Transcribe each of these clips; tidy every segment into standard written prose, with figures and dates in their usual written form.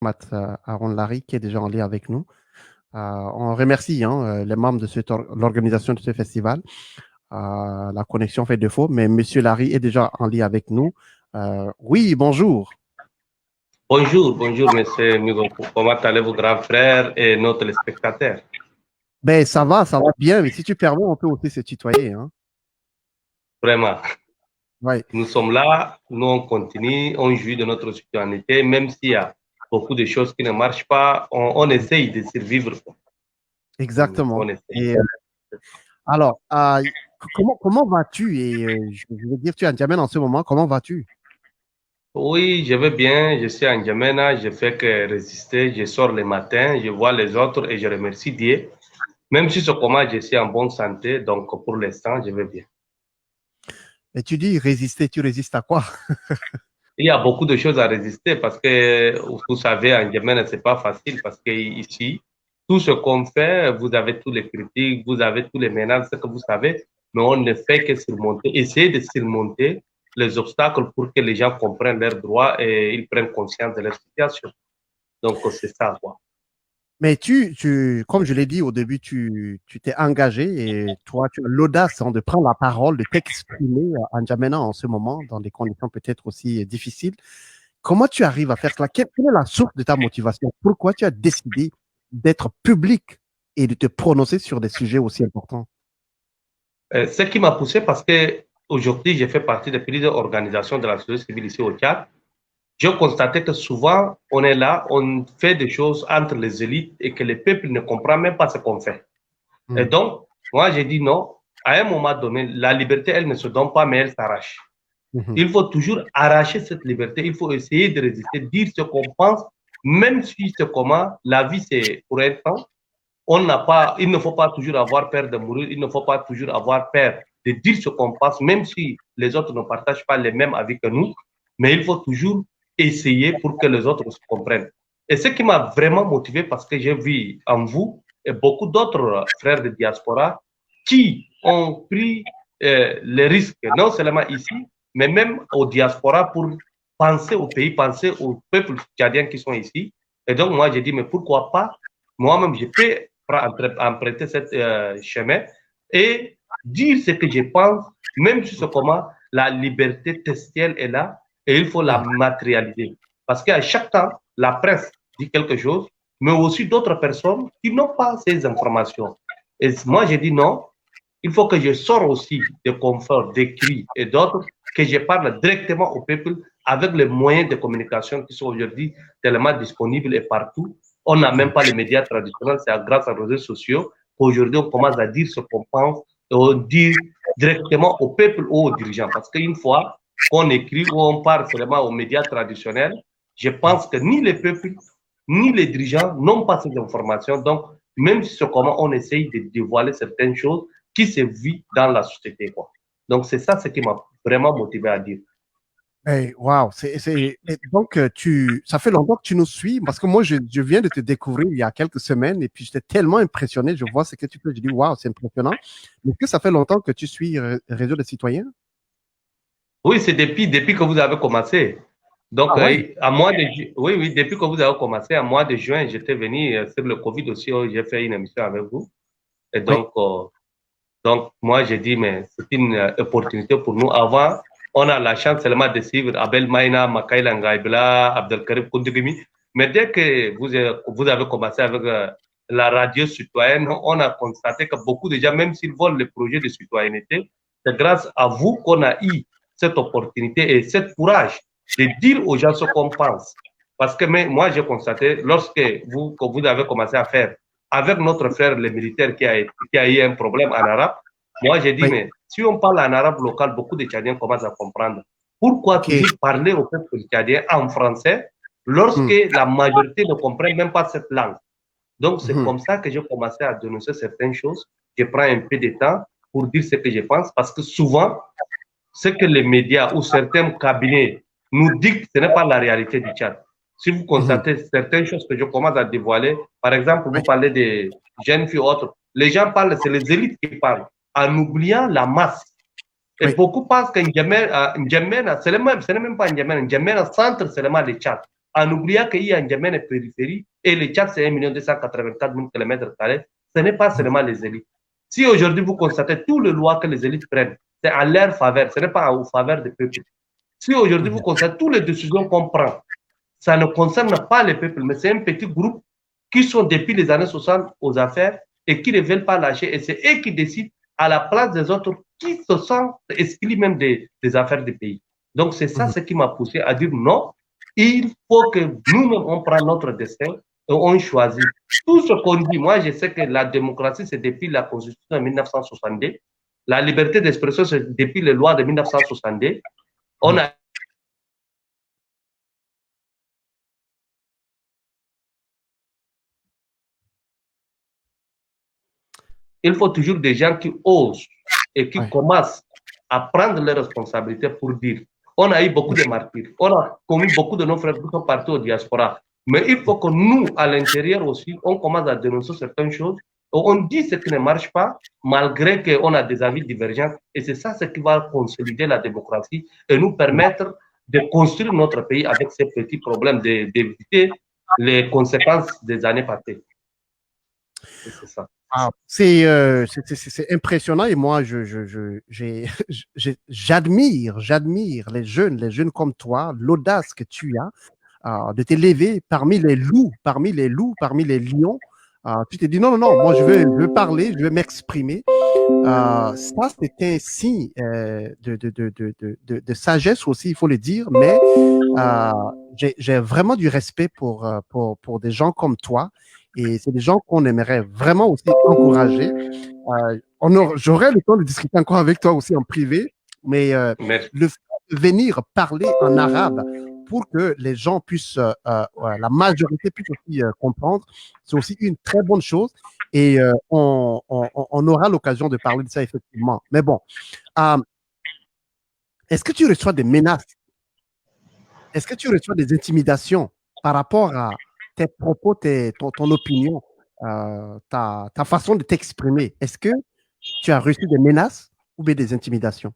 Aaron Larry qui est déjà en lien avec nous. On remercie les membres de l'organisation de ce festival. La connexion fait défaut, mais Monsieur Larry est déjà en lien avec nous. Oui, bonjour. Bonjour, bonjour, monsieur Migoko. Comment allez-vous, grand frère et nos téléspectateurs? Ben, ça va bien, mais si tu permets, on peut aussi se tutoyer. Hein. Vraiment, Ouais, nous sommes là, nous on continue, on jouit de notre citoyenneté, même s'il y a beaucoup de choses qui ne marchent pas, on essaye de survivre. exactement. On essaye. Et alors, comment vas-tu? Et je veux dire, tu es à N'Djamena en ce moment, comment vas-tu? Oui, je vais bien, je suis en N'Djamena, je fais que résister, je sors le matin, je vois les autres et je remercie Dieu. Même si ce comment je suis en bonne santé, donc pour l'instant, je vais bien. Et tu dis résister, tu résistes à quoi? Il y a beaucoup de choses à résister parce que, vous savez, en Yémen, c'est pas facile parce que ici, tout ce qu'on fait, vous avez tous les critiques, vous avez tous les menaces, ce que vous savez, mais on ne fait que surmonter, essayer de surmonter les obstacles pour que les gens comprennent leurs droits et ils prennent conscience de leur situation. Donc, c'est ça, quoi. Mais comme je l'ai dit au début, tu t'es engagé et toi, tu as l'audace de prendre la parole, de t'exprimer en N'Djamena en ce moment, dans des conditions peut-être aussi difficiles. Comment tu arrives à faire cela? Quelle est la source de ta motivation? Pourquoi tu as décidé d'être public et de te prononcer sur des sujets aussi importants? Ce qui m'a poussé parce que aujourd'hui, j'ai fait partie de plusieurs organisations de la société civile ici au Tchad. J'ai constaté que souvent, on est là, on fait des choses entre les élites et que le peuple ne comprend même pas ce qu'on fait. Et Mm. donc, moi, j'ai dit non. À un moment donné, la liberté, elle ne se donne pas, mais elle s'arrache. Mhm. Il faut toujours arracher cette liberté. Il faut essayer de résister, dire ce qu'on pense, même si c'est comment. La vie, c'est pour un temps. On n'a pas, il ne faut pas toujours avoir peur de mourir. Il ne faut pas toujours avoir peur de dire ce qu'on pense, même si les autres ne partagent pas les mêmes avis que nous. Mais il faut toujours essayer pour que les autres se comprennent. Et ce qui m'a vraiment motivé, parce que j'ai vu en vous et beaucoup d'autres frères de diaspora qui ont pris les risques, non seulement ici, mais même au diaspora pour penser au pays, penser aux peuples tchadiens qui sont ici. Et donc, moi, j'ai dit, mais pourquoi pas moi-même, je peux emprunter cette chemin et dire ce que je pense, même si c'est comment la liberté textuelle est là et il faut la Mm. matérialiser. Parce qu'à chaque temps, la presse dit quelque chose, mais aussi d'autres personnes qui n'ont pas ces informations. Et moi, j'ai dit non, il faut que je sorte aussi de confort d'écrit et d'autres, que je parle directement au peuple avec les moyens de communication qui sont aujourd'hui tellement disponibles et partout. On n'a même pas les médias traditionnels, c'est grâce aux réseaux sociaux qu'aujourd'hui on commence à dire ce qu'on pense et on dit directement au peuple ou aux dirigeants. Parce qu'une fois qu'on écrit ou on parle seulement aux médias traditionnels, je pense que ni les peuples ni les dirigeants n'ont pas ces informations. Donc, même si c'est comment on essaye de dévoiler certaines choses qui se vivent dans la société, quoi. Donc, c'est ça ce qui m'a vraiment motivé à dire. Hey, wow, et donc ça fait longtemps que tu nous suis parce que moi je viens de te découvrir il y a quelques semaines et puis j'étais tellement impressionné, je vois ce que tu fais, je dis wow, c'est impressionnant. Mais est-ce que ça fait longtemps que tu suis Réseau des citoyens? Oui, c'est depuis que vous avez commencé. Donc, Ah ouais, oui, oui, depuis que vous avez commencé, à mois de juin, j'étais venu sur le Covid aussi, j'ai fait une émission avec vous. Et oui, donc moi, j'ai dit, mais c'est une opportunité pour nous. Avant, on a la chance seulement de suivre Abel Maïna, Makaïla Ngaïbla, Abdelkarim Koundigimi. Mais dès que vous avez commencé avec la radio citoyenne, on a constaté que beaucoup de gens, même s'ils veulent le projet de citoyenneté, c'est grâce à vous qu'on a eu cette opportunité et ce courage de dire aux gens ce qu'on pense. Parce que moi, j'ai constaté, que vous avez commencé à faire avec notre frère, le militaire, qui a eu un problème en arabe, moi, j'ai dit, oui, mais si on parle en arabe local, beaucoup de Tchadiens commencent à comprendre. Pourquoi ok. toujours parler au peuple tchadien en français Hmm, lorsque la majorité ne comprend même pas cette langue? Donc, c'est hmm. comme ça que j'ai commencé à dénoncer certaines choses. Je prends un peu de temps pour dire ce que je pense, parce que souvent, ce que les médias ou certains cabinets nous dictent, ce n'est pas la réalité du Tchad. Si vous Mhm. constatez certaines choses que je commence à dévoiler, par exemple, Oui, vous parlez des jeunes filles ou autres, les gens parlent, c'est les élites qui parlent, en oubliant la masse. Et oui, beaucoup pensent qu'un N'Djamena, ce n'est même pas un N'Djamena, centre seulement le Tchad. en oubliant qu'il y a N'Djamena et périphérie, et le Tchad, c'est 1 284 000 km², ce n'est pas seulement les élites. Si aujourd'hui vous constatez toutes les lois que les élites prennent, c'est en leur faveur, ce n'est pas en faveur des peuples. Si aujourd'hui vous constatez toutes les décisions qu'on prend, ça ne concerne pas les peuples, mais c'est un petit groupe qui sont depuis les années 60 aux affaires et qui ne veulent pas lâcher. Et c'est eux qui décident à la place des autres qui se sentent exclus même des affaires du pays. Donc c'est ça ce qui m'a poussé à dire non, il faut que nous-mêmes on prenne notre destin et on choisit. Tout ce qu'on dit, moi je sais que la démocratie c'est depuis la Constitution de 1962, la liberté d'expression c'est depuis les lois de 1962. On a il faut toujours des gens qui osent et qui commencent à prendre leurs responsabilités pour dire. On a eu beaucoup de martyrs, on a commis beaucoup de nos frères qui sont partis au diaspora. Mais il faut que nous, à l'intérieur aussi, on commence à dénoncer certaines choses. On dit ce qui ne marche pas, malgré qu'on a des avis divergents. Et c'est ça ce qui va consolider la démocratie et nous permettre de construire notre pays avec ces petits problèmes, d'éviter les conséquences des années passées. C'est ça. Ah, c'est impressionnant et moi, j'admire les jeunes comme toi, l'audace que tu as de t'élever parmi les loups, parmi les lions. Tu t'es dit non, moi je veux parler, je veux m'exprimer. Ça, c'est un signe de sagesse aussi, il faut le dire, mais j'ai vraiment du respect pour des gens comme toi. Et c'est des gens qu'on aimerait vraiment aussi encourager. J'aurais le temps de discuter encore avec toi aussi en privé, mais le fait de venir parler en arabe pour que les gens puissent, la majorité puisse aussi comprendre, c'est aussi une très bonne chose. Et on aura l'occasion de parler de ça effectivement. Mais bon, est-ce que tu reçois des menaces? Est-ce que tu reçois des intimidations par rapport à tes propos, ton opinion, ta façon de t'exprimer? Est-ce que tu as reçu des menaces ou bien des intimidations?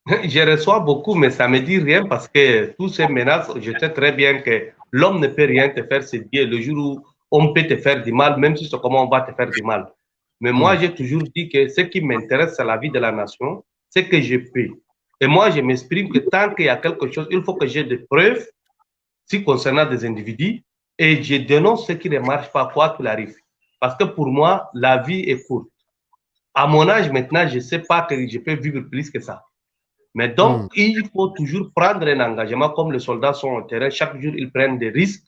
Je reçois beaucoup, mais ça ne me dit rien parce que toutes ces menaces, je sais très bien que l'homme ne peut rien te faire, c'est Dieu. Le jour où on peut te faire du mal, même si c'est comment on va te faire du mal. Mais moi, j'ai toujours dit que ce qui m'intéresse, c'est la vie de la nation, c'est que je peux. Et moi, je m'exprime que tant qu'il y a quelque chose, il faut que j'ai des preuves si concernant des individus et je dénonce ce qui ne marche pas, quoi qu'il arrive. Parce que pour moi, la vie est courte. À mon âge maintenant, je ne sais pas que je peux vivre plus que ça. Mais donc, il faut toujours prendre un engagement comme les soldats sont au terrain. Chaque jour, ils prennent des risques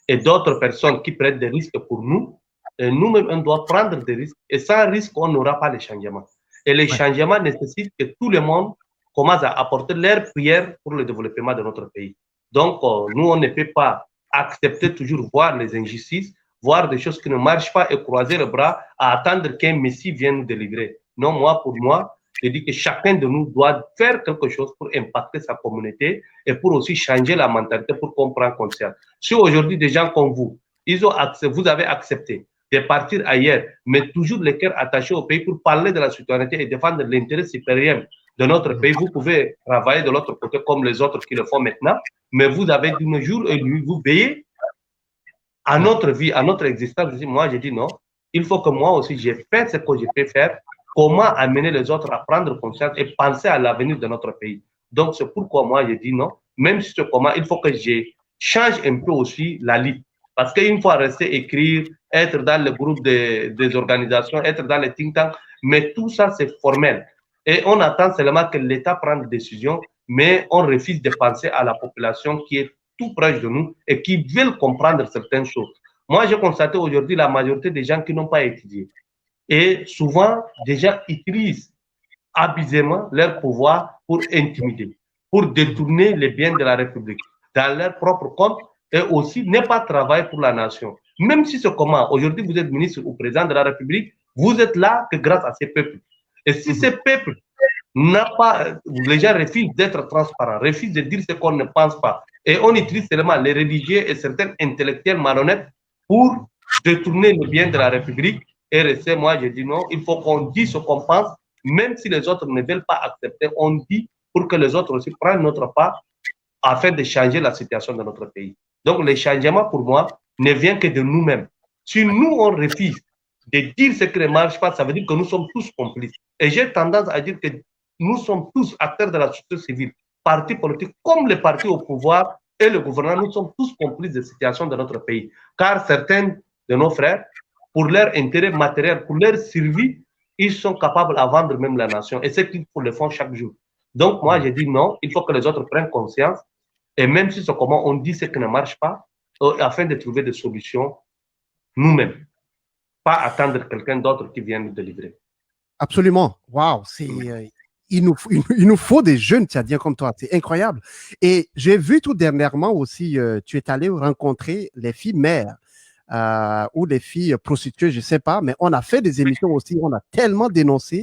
et d'autres personnes qui prennent des risques pour nous. Et nous-mêmes, on doit prendre des risques. Et sans risque, on n'aura pas les changements. Et les changements nécessitent que tout le monde commence à apporter leur prière pour le développement de notre pays. Donc, nous, on ne peut pas accepter toujours voir les injustices, voir des choses qui ne marchent pas et croiser les bras à attendre qu'un Messie vienne nous délivrer. Non, moi, pour moi, je dis que chacun de nous doit faire quelque chose pour impacter sa communauté et pour aussi changer la mentalité pour qu'on prenne conscience. Si aujourd'hui des gens comme vous, vous avez accepté de partir ailleurs, mais toujours le cœur attaché au pays pour parler de la citoyenneté et défendre l'intérêt supérieur de notre pays, vous pouvez travailler de l'autre côté comme les autres qui le font maintenant, mais vous avez d'une jour et nuit, vous veillez à notre vie, à notre existence. Moi, je dis non, il faut que moi aussi, j'ai fait ce que je peux faire. Comment amener les autres à prendre conscience et penser à l'avenir de notre pays. Donc, c'est pourquoi moi, je dis non. Même si c'est comment, il faut que je change un peu aussi la ligne. Parce qu'une fois rester écrire, être dans le groupe des organisations, être dans les think tanks, mais tout ça, c'est formel. Et on attend seulement que l'État prenne des décisions, mais on refuse de penser à la population qui est tout proche de nous et qui veulent comprendre certaines choses. Moi, j'ai constaté aujourd'hui la majorité des gens qui n'ont pas étudié. Et souvent, des gens utilisent abusément leur pouvoir pour intimider, pour détourner les biens de la République dans leur propre compte et aussi ne pas travailler pour la nation. Même si c'est comment, aujourd'hui vous êtes ministre ou président de la République, vous êtes là que grâce à ces peuples. Et si ces peuples n'a pas, les gens refusent d'être transparents, refusent de dire ce qu'on ne pense pas. Et on utilise seulement les religieux et certains intellectuels malhonnêtes pour détourner le bien de la République. Et rester, moi, je dis non, il faut qu'on dise ce qu'on pense, même si les autres ne veulent pas accepter, on dit pour que les autres aussi prennent notre part afin de changer la situation de notre pays. Donc, le changement, pour moi, ne vient que de nous-mêmes. Si nous, on refuse de dire ce qui ne marche pas, ça veut dire que nous sommes tous complices. Et j'ai tendance à dire que nous sommes tous acteurs de la société civile, partis politiques, comme les partis au pouvoir et le gouvernement, nous sommes tous complices de la situation de notre pays. Car certains de nos frères, pour leur intérêt matériel, pour leur survie, ils sont capables de vendre même la nation. Et c'est qu'ils le font chaque jour. Donc, moi, j'ai dit non, il faut que les autres prennent conscience. Et même si c'est comment on dit ce qui ne marche pas, afin de trouver des solutions nous-mêmes. Pas attendre quelqu'un d'autre qui vient nous délivrer. Absolument. Waouh, il nous faut des jeunes Tchadiens comme toi. C'est incroyable. Et j'ai vu tout dernièrement aussi, tu es allé rencontrer les filles mères ou les filles prostituées, je ne sais pas, mais on a fait des émissions aussi, on a tellement dénoncé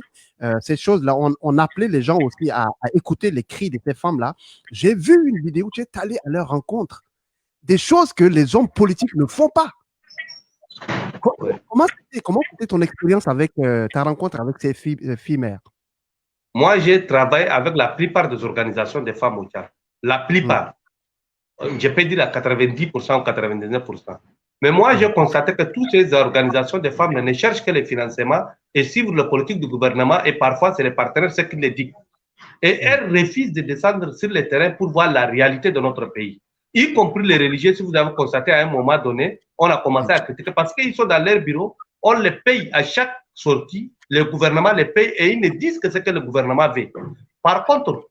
ces choses-là. On appelait les gens aussi à écouter les cris de ces femmes-là. J'ai vu une vidéo où tu es allé à leur rencontre. Des choses que les hommes politiques ne font pas. Comment c'était ton expérience avec ta rencontre avec ces filles mères? Moi, j'ai travaillé avec la plupart des organisations des femmes au Tchad. La plupart. Je peux dire à 90% ou 99%. Mais moi, j'ai constaté que toutes ces organisations de femmes ne cherchent que le financement et suivent la politique du gouvernement et parfois c'est les partenaires ceux qui les dictent. Et elles refusent de descendre sur le terrain pour voir la réalité de notre pays. Y compris les religieux, si vous avez constaté à un moment donné, on a commencé à critiquer parce qu'ils sont dans leur bureau, on les paye à chaque sortie, le gouvernement les paye et ils ne disent que ce que le gouvernement veut. Par contre,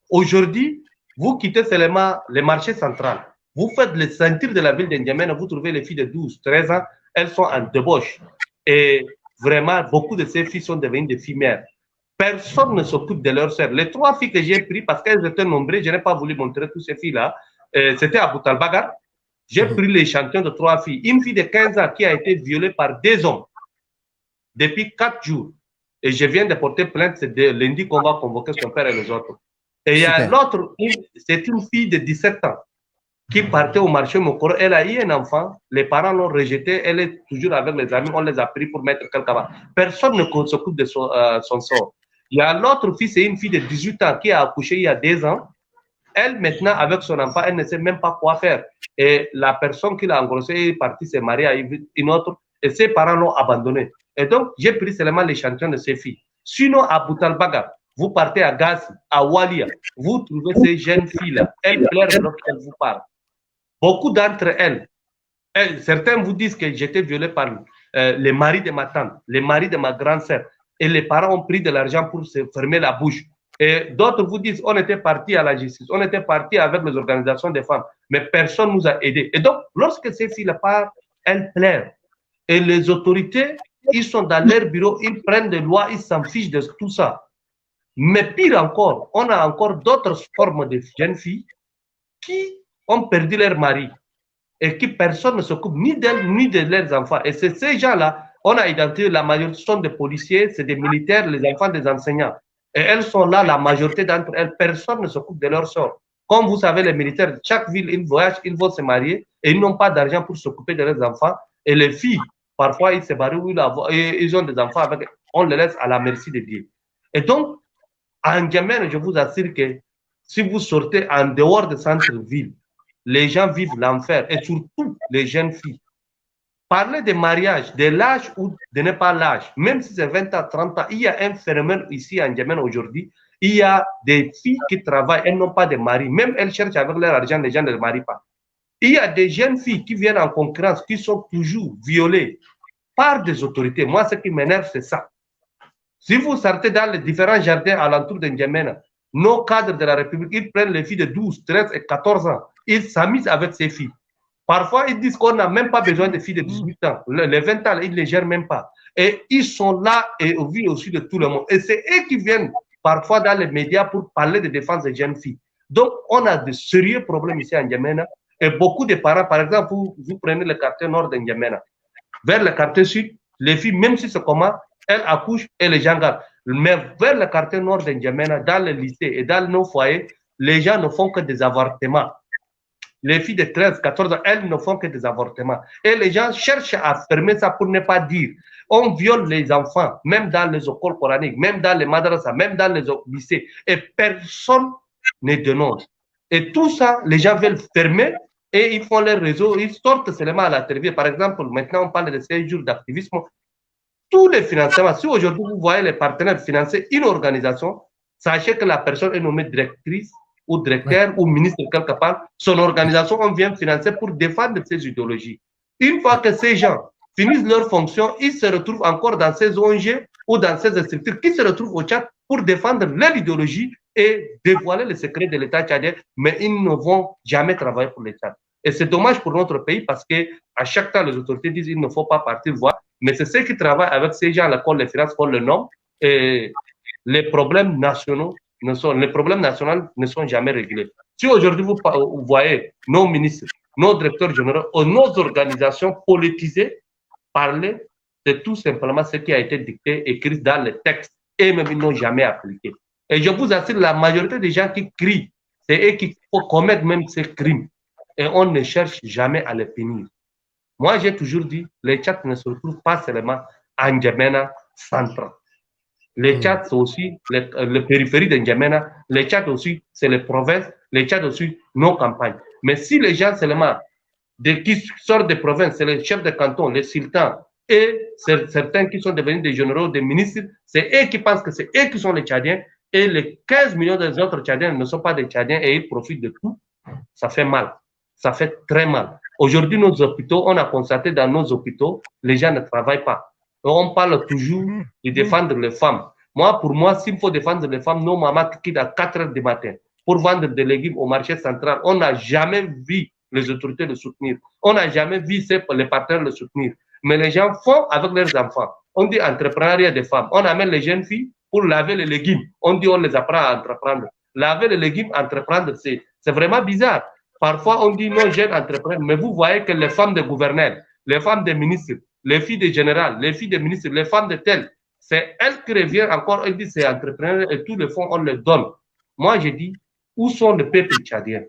aujourd'hui, vous quittez seulement le marché central. Vous faites le centre de la ville d'Indiamène, vous trouvez les filles de 12, 13 ans, elles sont en débauche. Et vraiment, beaucoup de ces filles sont devenues des filles mères. Personne ne s'occupe de leurs sœurs. Les 3 filles que j'ai prises, parce qu'elles étaient nombreuses, je n'ai pas voulu montrer toutes ces filles-là, c'était à Boutalbagar. J'ai pris l'échantillon de 3 filles. Une fille de 15 ans qui a été violée par 2 hommes depuis 4 jours. Et je viens de porter plainte, c'est lundi qu'on va convoquer son père et les autres. Et il y a l'autre, c'est une fille de 17 ans qui partait au marché Mokoro. Elle a eu un enfant, les parents l'ont rejetée, elle est toujours avec les amis, on les a pris pour mettre quelqu'un là. Personne ne s'occupe de son sort. Il y a l'autre fille, c'est une fille de 18 ans qui a accouché il y a 2 ans. Elle, maintenant, avec son enfant, elle ne sait même pas quoi faire. Et la personne qui l'a engrossée est partie se marier à une autre et ses parents l'ont abandonnée. Et donc, j'ai pris seulement l'échantillon de ces filles. Sinon, à Boutalbaga, vous partez à Gassi, à Walia, vous trouvez ces jeunes filles-là. Elles pleurent lorsqu'elles vous parlent. Beaucoup d'entre elles, certains vous disent que j'étais violée par les maris de ma tante, les maris de ma grande sœur. Et les parents ont pris de l'argent pour se fermer la bouche. Et d'autres vous disent, on était parti à la justice, on était parti avec les organisations des femmes, mais personne ne nous a aidés. Et donc, lorsque ces filles partent, elles pleurent. Et les autorités, ils sont dans leur bureau, ils prennent des lois, ils s'en fichent de tout ça. Mais pire encore, on a encore d'autres formes de jeunes filles qui ont perdu leur mari et qui personne ne s'occupe ni d'elles ni de leurs enfants. Et c'est ces gens-là, on a identifié la majorité sont des policiers, c'est des militaires, les enfants des enseignants. Et elles sont là, la majorité d'entre elles, personne ne s'occupe de leur sort. Comme vous savez, les militaires, chaque ville, ils voyagent, ils vont se marier et ils n'ont pas d'argent pour s'occuper de leurs enfants. Et les filles, parfois, ils se marient ou ils ont des enfants avec, on les laisse à la merci de Dieu. Et donc, en N'Djamena, je vous assure que si vous sortez en dehors de centre-ville, les gens vivent l'enfer et surtout les jeunes filles. Parler de mariage, de l'âge ou de ne pas l'âge, même si c'est 20 ans, 30 ans, il y a un phénomène ici en N'Djamena aujourd'hui. Il y a des filles qui travaillent, elles n'ont pas de mari. Même elles cherchent avec leur argent, les gens ne les marient pas. Il y a des jeunes filles qui viennent en concurrence, qui sont toujours violées par des autorités. Moi, ce qui m'énerve, c'est ça. Si vous sortez dans les différents jardins alentours de N'Djamena, nos cadres de la République, ils prennent les filles de 12, 13 et 14 ans. Ils s'amusent avec ces filles. Parfois, ils disent qu'on n'a même pas besoin de filles de 18 ans. Les 20 ans, ils ne les gèrent même pas. Et ils sont là et au vu aussi de tout le monde. Et c'est eux qui viennent parfois dans les médias pour parler de défense des jeunes filles. Donc, on a de sérieux problèmes ici à N'Djamena. Et beaucoup de parents, par exemple, vous prenez le quartier nord de N'Djamena. Vers le quartier sud, les filles, même si c'est comment, elles accouchent et les gens gardent. Mais vers le quartier nord de N'Djamena, dans les lycées et dans nos foyers, les gens ne font que des avortements. Les filles de 13, 14 ans, elles ne font que des avortements. Et les gens cherchent à fermer ça pour ne pas dire. On viole les enfants, même dans les écoles coraniques, même dans les madrasas, même dans les lycées. Et personne ne dénonce. Et tout ça, les gens veulent fermer et ils font leur réseau, ils sortent seulement à la télévision. Par exemple, maintenant, on parle de 16 jours d'activisme. Tous les financements, si aujourd'hui vous voyez les partenaires financer une organisation, sachez que la personne est nommée directrice ou directeur ou ministre quelque part. Son organisation, on vient financer pour défendre ses idéologies. Une fois que ces gens finissent leur fonction, ils se retrouvent encore dans ces ONG ou dans ces structures qui se retrouvent au Tchad pour défendre leur idéologie et dévoiler les secrets de l'État tchadien, mais ils ne vont jamais travailler pour l'État. Et c'est dommage pour notre pays parce qu'à chaque temps, les autorités disent qu'il ne faut pas partir voir. Mais c'est ceux qui travaillent avec ces gens à l'école des finances qu'on le nomme. Et les problèmes nationaux ne sont jamais réglés. Si aujourd'hui vous voyez nos ministres, nos directeurs généraux ou nos organisations politisées parler, c'est tout simplement ce qui a été dicté, écrit dans les textes et même ils n'ont jamais appliqué. Et je vous assure, la majorité des gens qui crient, c'est eux qui commettent même ces crimes. Et on ne cherche jamais à les punir. Moi, j'ai toujours dit, les Tchad ne se retrouvent pas seulement en N'Djamena central. Les Tchad, c'est aussi les périphéries de N'Djamena. Les Tchad aussi, c'est les provinces. Les Tchad aussi, nos campagnes. Mais si les gens seulement qui sortent des provinces, c'est les chefs de canton, les sultans et certains qui sont devenus des généraux, des ministres, c'est eux qui pensent que c'est eux qui sont les Tchadiens et les 15 millions des autres Tchadiens ne sont pas des Tchadiens et ils profitent de tout. Ça fait mal. Ça fait très mal. Aujourd'hui, nos hôpitaux, on a constaté dans nos hôpitaux, les gens ne travaillent pas. On parle toujours de défendre les femmes. Moi, pour moi, s'il faut défendre les femmes, nos mamans quittent à 4 heures du matin pour vendre des légumes au marché central. On n'a jamais vu les autorités le soutenir. On n'a jamais vu les partenaires le soutenir. Mais les gens font avec leurs enfants. On dit entrepreneuriat des femmes. On amène les jeunes filles pour laver les légumes. On dit on les apprend à entreprendre. Laver les légumes, entreprendre, c'est vraiment bizarre. Parfois, on dit non, jeunes entrepreneurs, mais vous voyez que les femmes de gouverneurs, les femmes des ministres, les filles des générales, les filles des ministres, les femmes de tels, c'est elles qui reviennent encore, elles disent c'est entrepreneur et tous les fonds, on les donne. Moi, je dis, où sont les peuples tchadiens?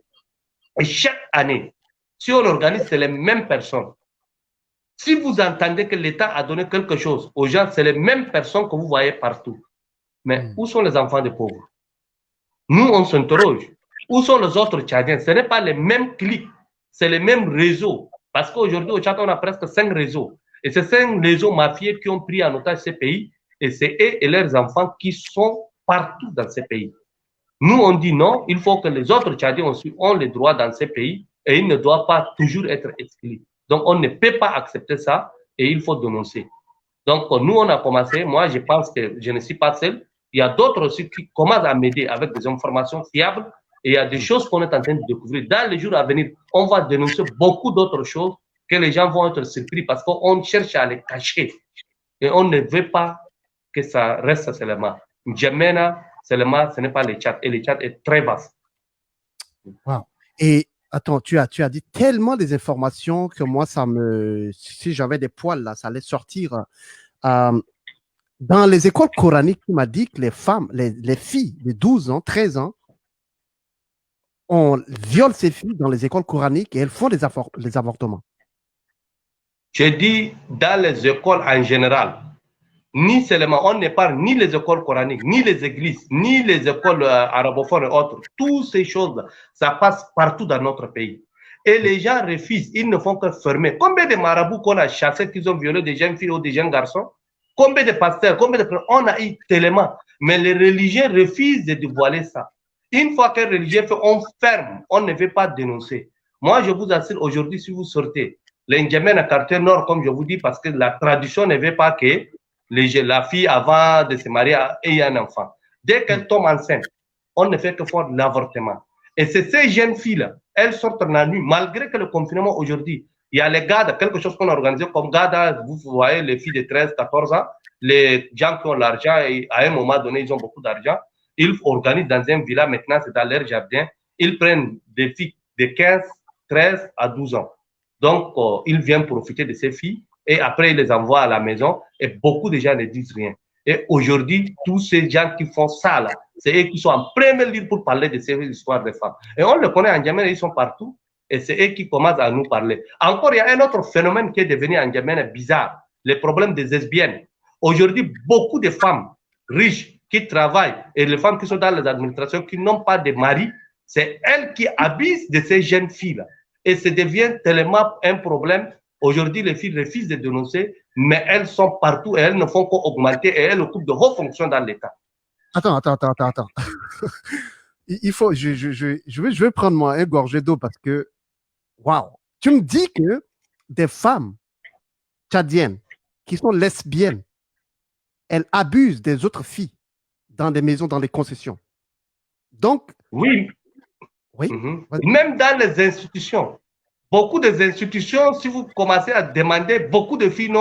Et chaque année, si on organise, c'est les mêmes personnes. Si vous entendez que l'État a donné quelque chose aux gens, c'est les mêmes personnes que vous voyez partout. Mais où sont les enfants des pauvres? Nous, on s'interroge. Où sont les autres Tchadiens? Ce n'est pas les mêmes clics, c'est les mêmes réseaux. Parce qu'aujourd'hui, au Tchad, on a presque 5 réseaux. Et ces 5 réseaux mafieux qui ont pris en otage ces pays, et c'est eux et leurs enfants qui sont partout dans ces pays. Nous, on dit non, il faut que les autres Tchadiens aussi ont les droits dans ces pays et ils ne doivent pas toujours être exclus. Donc, on ne peut pas accepter ça et il faut dénoncer. Donc, nous, on a commencé. Moi, je pense que je ne suis pas seul. Il y a d'autres aussi qui commencent à m'aider avec des informations fiables. Et il y a des choses qu'on est en train de découvrir. Dans les jours à venir, on va dénoncer beaucoup d'autres choses que les gens vont être surpris parce qu'on cherche à les cacher. Et on ne veut pas que ça reste seulement. N'Djamena, seulement, ce n'est pas le Tchad. Et le Tchad est très vaste. Wow. Et attends, tu as dit tellement des informations que moi, si j'avais des poils là, ça allait sortir. Dans les écoles coraniques, tu m'as dit que les femmes, les filles de 12 ans, 13 ans, on viole ces filles dans les écoles coraniques et elles font les avortements. Je dis dans les écoles en général, ni seulement, on n'épargne ni les écoles coraniques, ni les églises, ni les écoles arabophones et autres. Toutes ces choses, ça passe partout dans notre pays. Et les gens refusent, ils ne font que fermer. Combien de marabouts qu'on a chassés, qui ont violé des jeunes filles ou des jeunes garçons? Combien de pasteurs, combien de... On a eu tellement. Mais les religieux refusent de dévoiler ça. Une fois qu'un religieux fait, on ferme, on ne veut pas dénoncer. Moi, je vous assure, aujourd'hui, si vous sortez, les N'Djamena à quartier nord, comme je vous dis, parce que la tradition ne veut pas que la fille, avant de se marier, ait un enfant. Dès qu'elle tombe enceinte, on ne fait que faire l'avortement. Et c'est ces jeunes filles-là, elles sortent la nuit, malgré que le confinement aujourd'hui, il y a les GADA, quelque chose qu'on a organisé comme GADA, vous voyez, les filles de 13, 14 ans, les gens qui ont l'argent, et à un moment donné, ils ont beaucoup d'argent, ils organisent dans un village, maintenant c'est dans leur jardin, ils prennent des filles de 15, 13 à 12 ans. Donc, ils viennent profiter de ces filles et après, ils les envoient à la maison et beaucoup de gens ne disent rien. Et aujourd'hui, tous ces gens qui font ça, là, c'est eux qui sont en première ligne pour parler de ces histoires de femmes. Et on le connaît en N'Djamena, ils sont partout et c'est eux qui commencent à nous parler. Encore, il y a un autre phénomène qui est devenu en N'Djamena bizarre, le problème des lesbiennes. Aujourd'hui, beaucoup de femmes riches qui travaillent et les femmes qui sont dans les administrations qui n'ont pas de mari, c'est elles qui abusent de ces jeunes filles-là. Et ça devient tellement un problème. Aujourd'hui, les filles refusent de dénoncer, mais elles sont partout et elles ne font qu'augmenter et elles occupent de hautes fonctions dans l'État. Attends. Il faut, je vais prendre moi un gorgée d'eau parce que, waouh, tu me dis que des femmes tchadiennes qui sont lesbiennes, elles abusent des autres filles dans des maisons, dans les concessions. Donc, oui. Oui. Même dans les institutions. Beaucoup des institutions, si vous commencez à demander, beaucoup de filles,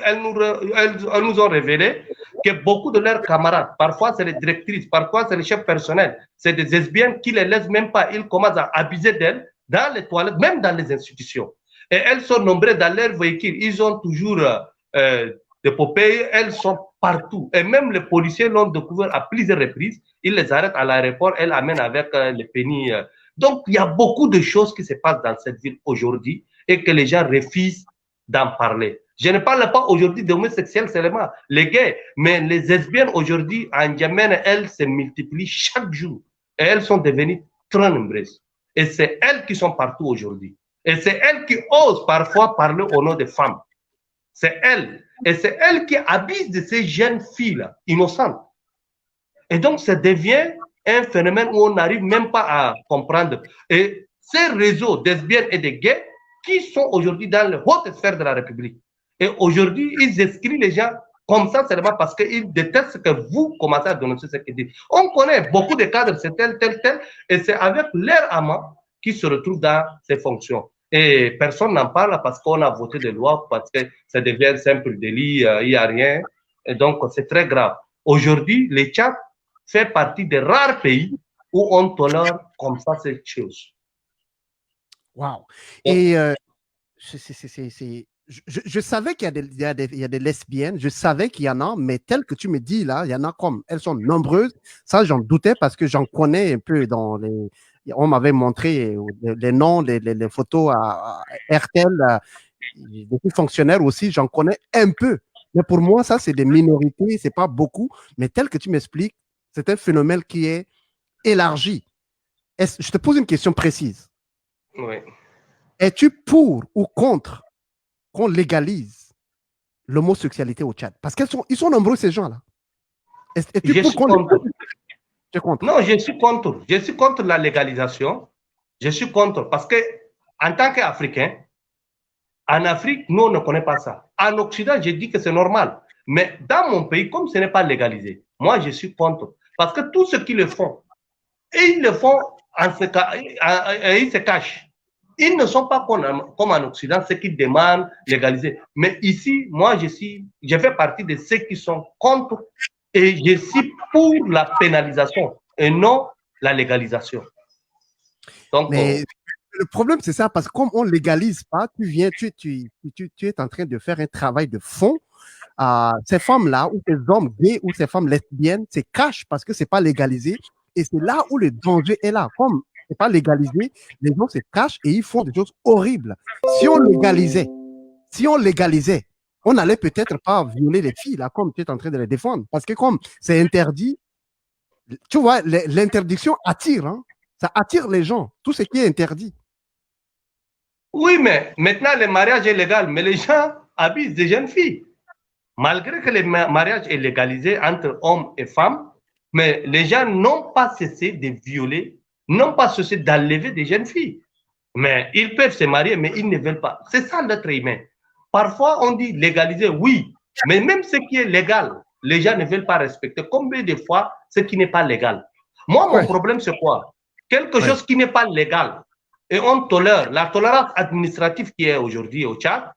elles nous ont révélé que beaucoup de leurs camarades, parfois c'est les directrices, parfois c'est les chefs personnels, c'est des lesbiennes qui ne les laissent même pas. Ils commencent à abuser d'elles dans les toilettes, même dans les institutions. Et elles sont nombreuses dans leurs véhicules. Ils ont toujours des poupées, elles sont partout. Et même les policiers l'ont découvert à plusieurs reprises. Ils les arrêtent à l'aéroport, elles amènent avec les pénis. Donc, il y a beaucoup de choses qui se passent dans cette ville aujourd'hui et que les gens refusent d'en parler. Je ne parle pas aujourd'hui d'homosexuels seulement, les gays, mais les lesbiennes aujourd'hui, en Yémen, elles se multiplient chaque jour et elles sont devenues très nombreuses. Et c'est elles qui sont partout aujourd'hui. Et c'est elles qui osent parfois parler au nom des femmes. C'est elles. Et c'est elles qui abusent de ces jeunes filles-là, innocentes. Et donc, ça devient un phénomène où on n'arrive même pas à comprendre. Et ces réseaux de lesbiennes et de gays qui sont aujourd'hui dans les hautes sphères de la République. Et aujourd'hui, ils inscrivent les gens comme ça seulement parce qu'ils détestent que vous commencez à dénoncer ce qu'ils disent. On connaît beaucoup de cadres, c'est tel, et c'est avec leur amant qui se retrouvent dans ces fonctions. Et personne n'en parle parce qu'on a voté des lois, parce que ça devient un simple délit, il n'y a rien. Et donc, c'est très grave. Aujourd'hui, les Tchad fait partie des rares pays où on tolère comme ça cette chose. Wow. Et je savais qu'il y a des lesbiennes, je savais qu'il y en a, mais tel que tu me dis là, il y en a comme, elles sont nombreuses. Ça, j'en doutais parce que j'en connais un peu dans les. On m'avait montré les noms, les photos à RTL, des fonctionnaires aussi, j'en connais un peu. Mais pour moi, ça, c'est des minorités, c'est pas beaucoup. Mais tel que tu m'expliques, c'est un phénomène qui est élargi. Je te pose une question précise. Oui. Es-tu pour ou contre qu'on légalise l'homosexualité au Tchad? Parce qu'ils sont nombreux, ces gens-là. Je suis contre. contre. Non, je suis contre. Je suis contre la légalisation. Je suis contre parce que, en tant qu'Africain, en Afrique, nous, on ne connaît pas ça. En Occident, je dis que c'est normal. Mais dans mon pays, comme ce n'est pas légalisé, moi, je suis contre. Parce que tous ceux qui le font, et ils le font ils se cachent. Ils ne sont pas comme en Occident, ceux qui demandent légaliser. Mais ici, moi, je fais partie de ceux qui sont contre et je suis pour la pénalisation et non la légalisation. Donc, mais le problème, c'est ça, parce que comme on ne légalise pas, tu es en train de faire un travail de fond. Ces femmes-là, ou ces hommes gays, ou ces femmes lesbiennes, se cachent parce que ce n'est pas légalisé. Et c'est là où le danger est là. Comme ce n'est pas légalisé, les gens se cachent et ils font des choses horribles. Si on légalisait, on n'allait peut-être pas violer les filles, là, comme tu es en train de les défendre. Parce que comme c'est interdit, tu vois, l'interdiction attire, hein. Ça attire les gens, tout ce qui est interdit. Oui, mais maintenant, le mariage est légal, mais les gens abusent des jeunes filles. Malgré que le mariage est légalisé entre hommes et femmes, mais les gens n'ont pas cessé de violer, n'ont pas cessé d'enlever des jeunes filles. Mais ils peuvent se marier, mais ils ne veulent pas. C'est ça l'être humain. Parfois, on dit légaliser, oui, mais même ce qui est légal, les gens ne veulent pas respecter. Combien de fois ce qui n'est pas légal? Moi, mon problème, c'est quoi? Quelque chose qui n'est pas légal. Et on tolère. La tolérance administrative qui est aujourd'hui au Tchad,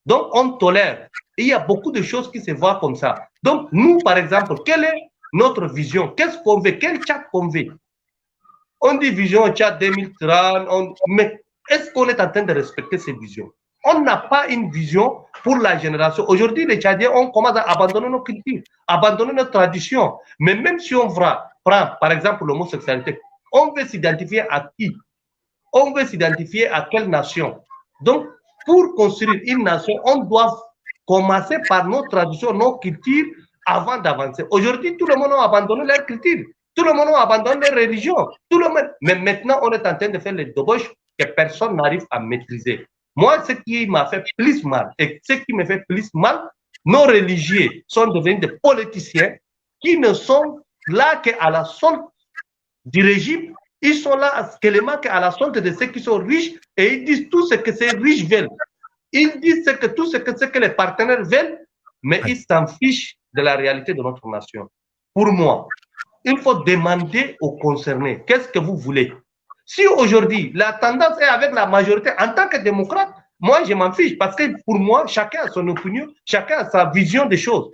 donc on tolère. Et il y a beaucoup de choses qui se voient comme ça. Donc, nous, par exemple, quelle est notre vision? Qu'est-ce qu'on veut? Quel Tchad qu'on veut? On dit vision Tchad 2030, mais est-ce qu'on est en train de respecter ces visions? On n'a pas une vision pour la génération. Aujourd'hui, les Tchadiens, on commence à abandonner nos cultures, abandonner nos traditions. Mais même si on prend, par exemple, l'homosexualité, on veut s'identifier à qui? On veut s'identifier à quelle nation? Donc, pour construire une nation, on doit commencer par nos traditions, nos cultures, avant d'avancer. Aujourd'hui, tout le monde a abandonné leur culture. Tout le monde a abandonné les religions. Tout le monde... Mais maintenant, on est en train de faire les débauches que personne n'arrive à maîtriser. Moi, ce qui m'a fait plus mal, et ce qui me fait plus mal, nos religieux sont devenus des politiciens qui ne sont là qu'à la solde du régime. Ils sont là seulement qu'à la solde de ceux qui sont riches et ils disent tout ce que ces riches veulent. Ils disent tout ce que les partenaires veulent, mais ils s'en fichent de la réalité de notre nation. Pour moi, il faut demander aux concernés, qu'est-ce que vous voulez? Si aujourd'hui, la tendance est avec la majorité, en tant que démocrate, moi, je m'en fiche, parce que pour moi, chacun a son opinion, chacun a sa vision des choses.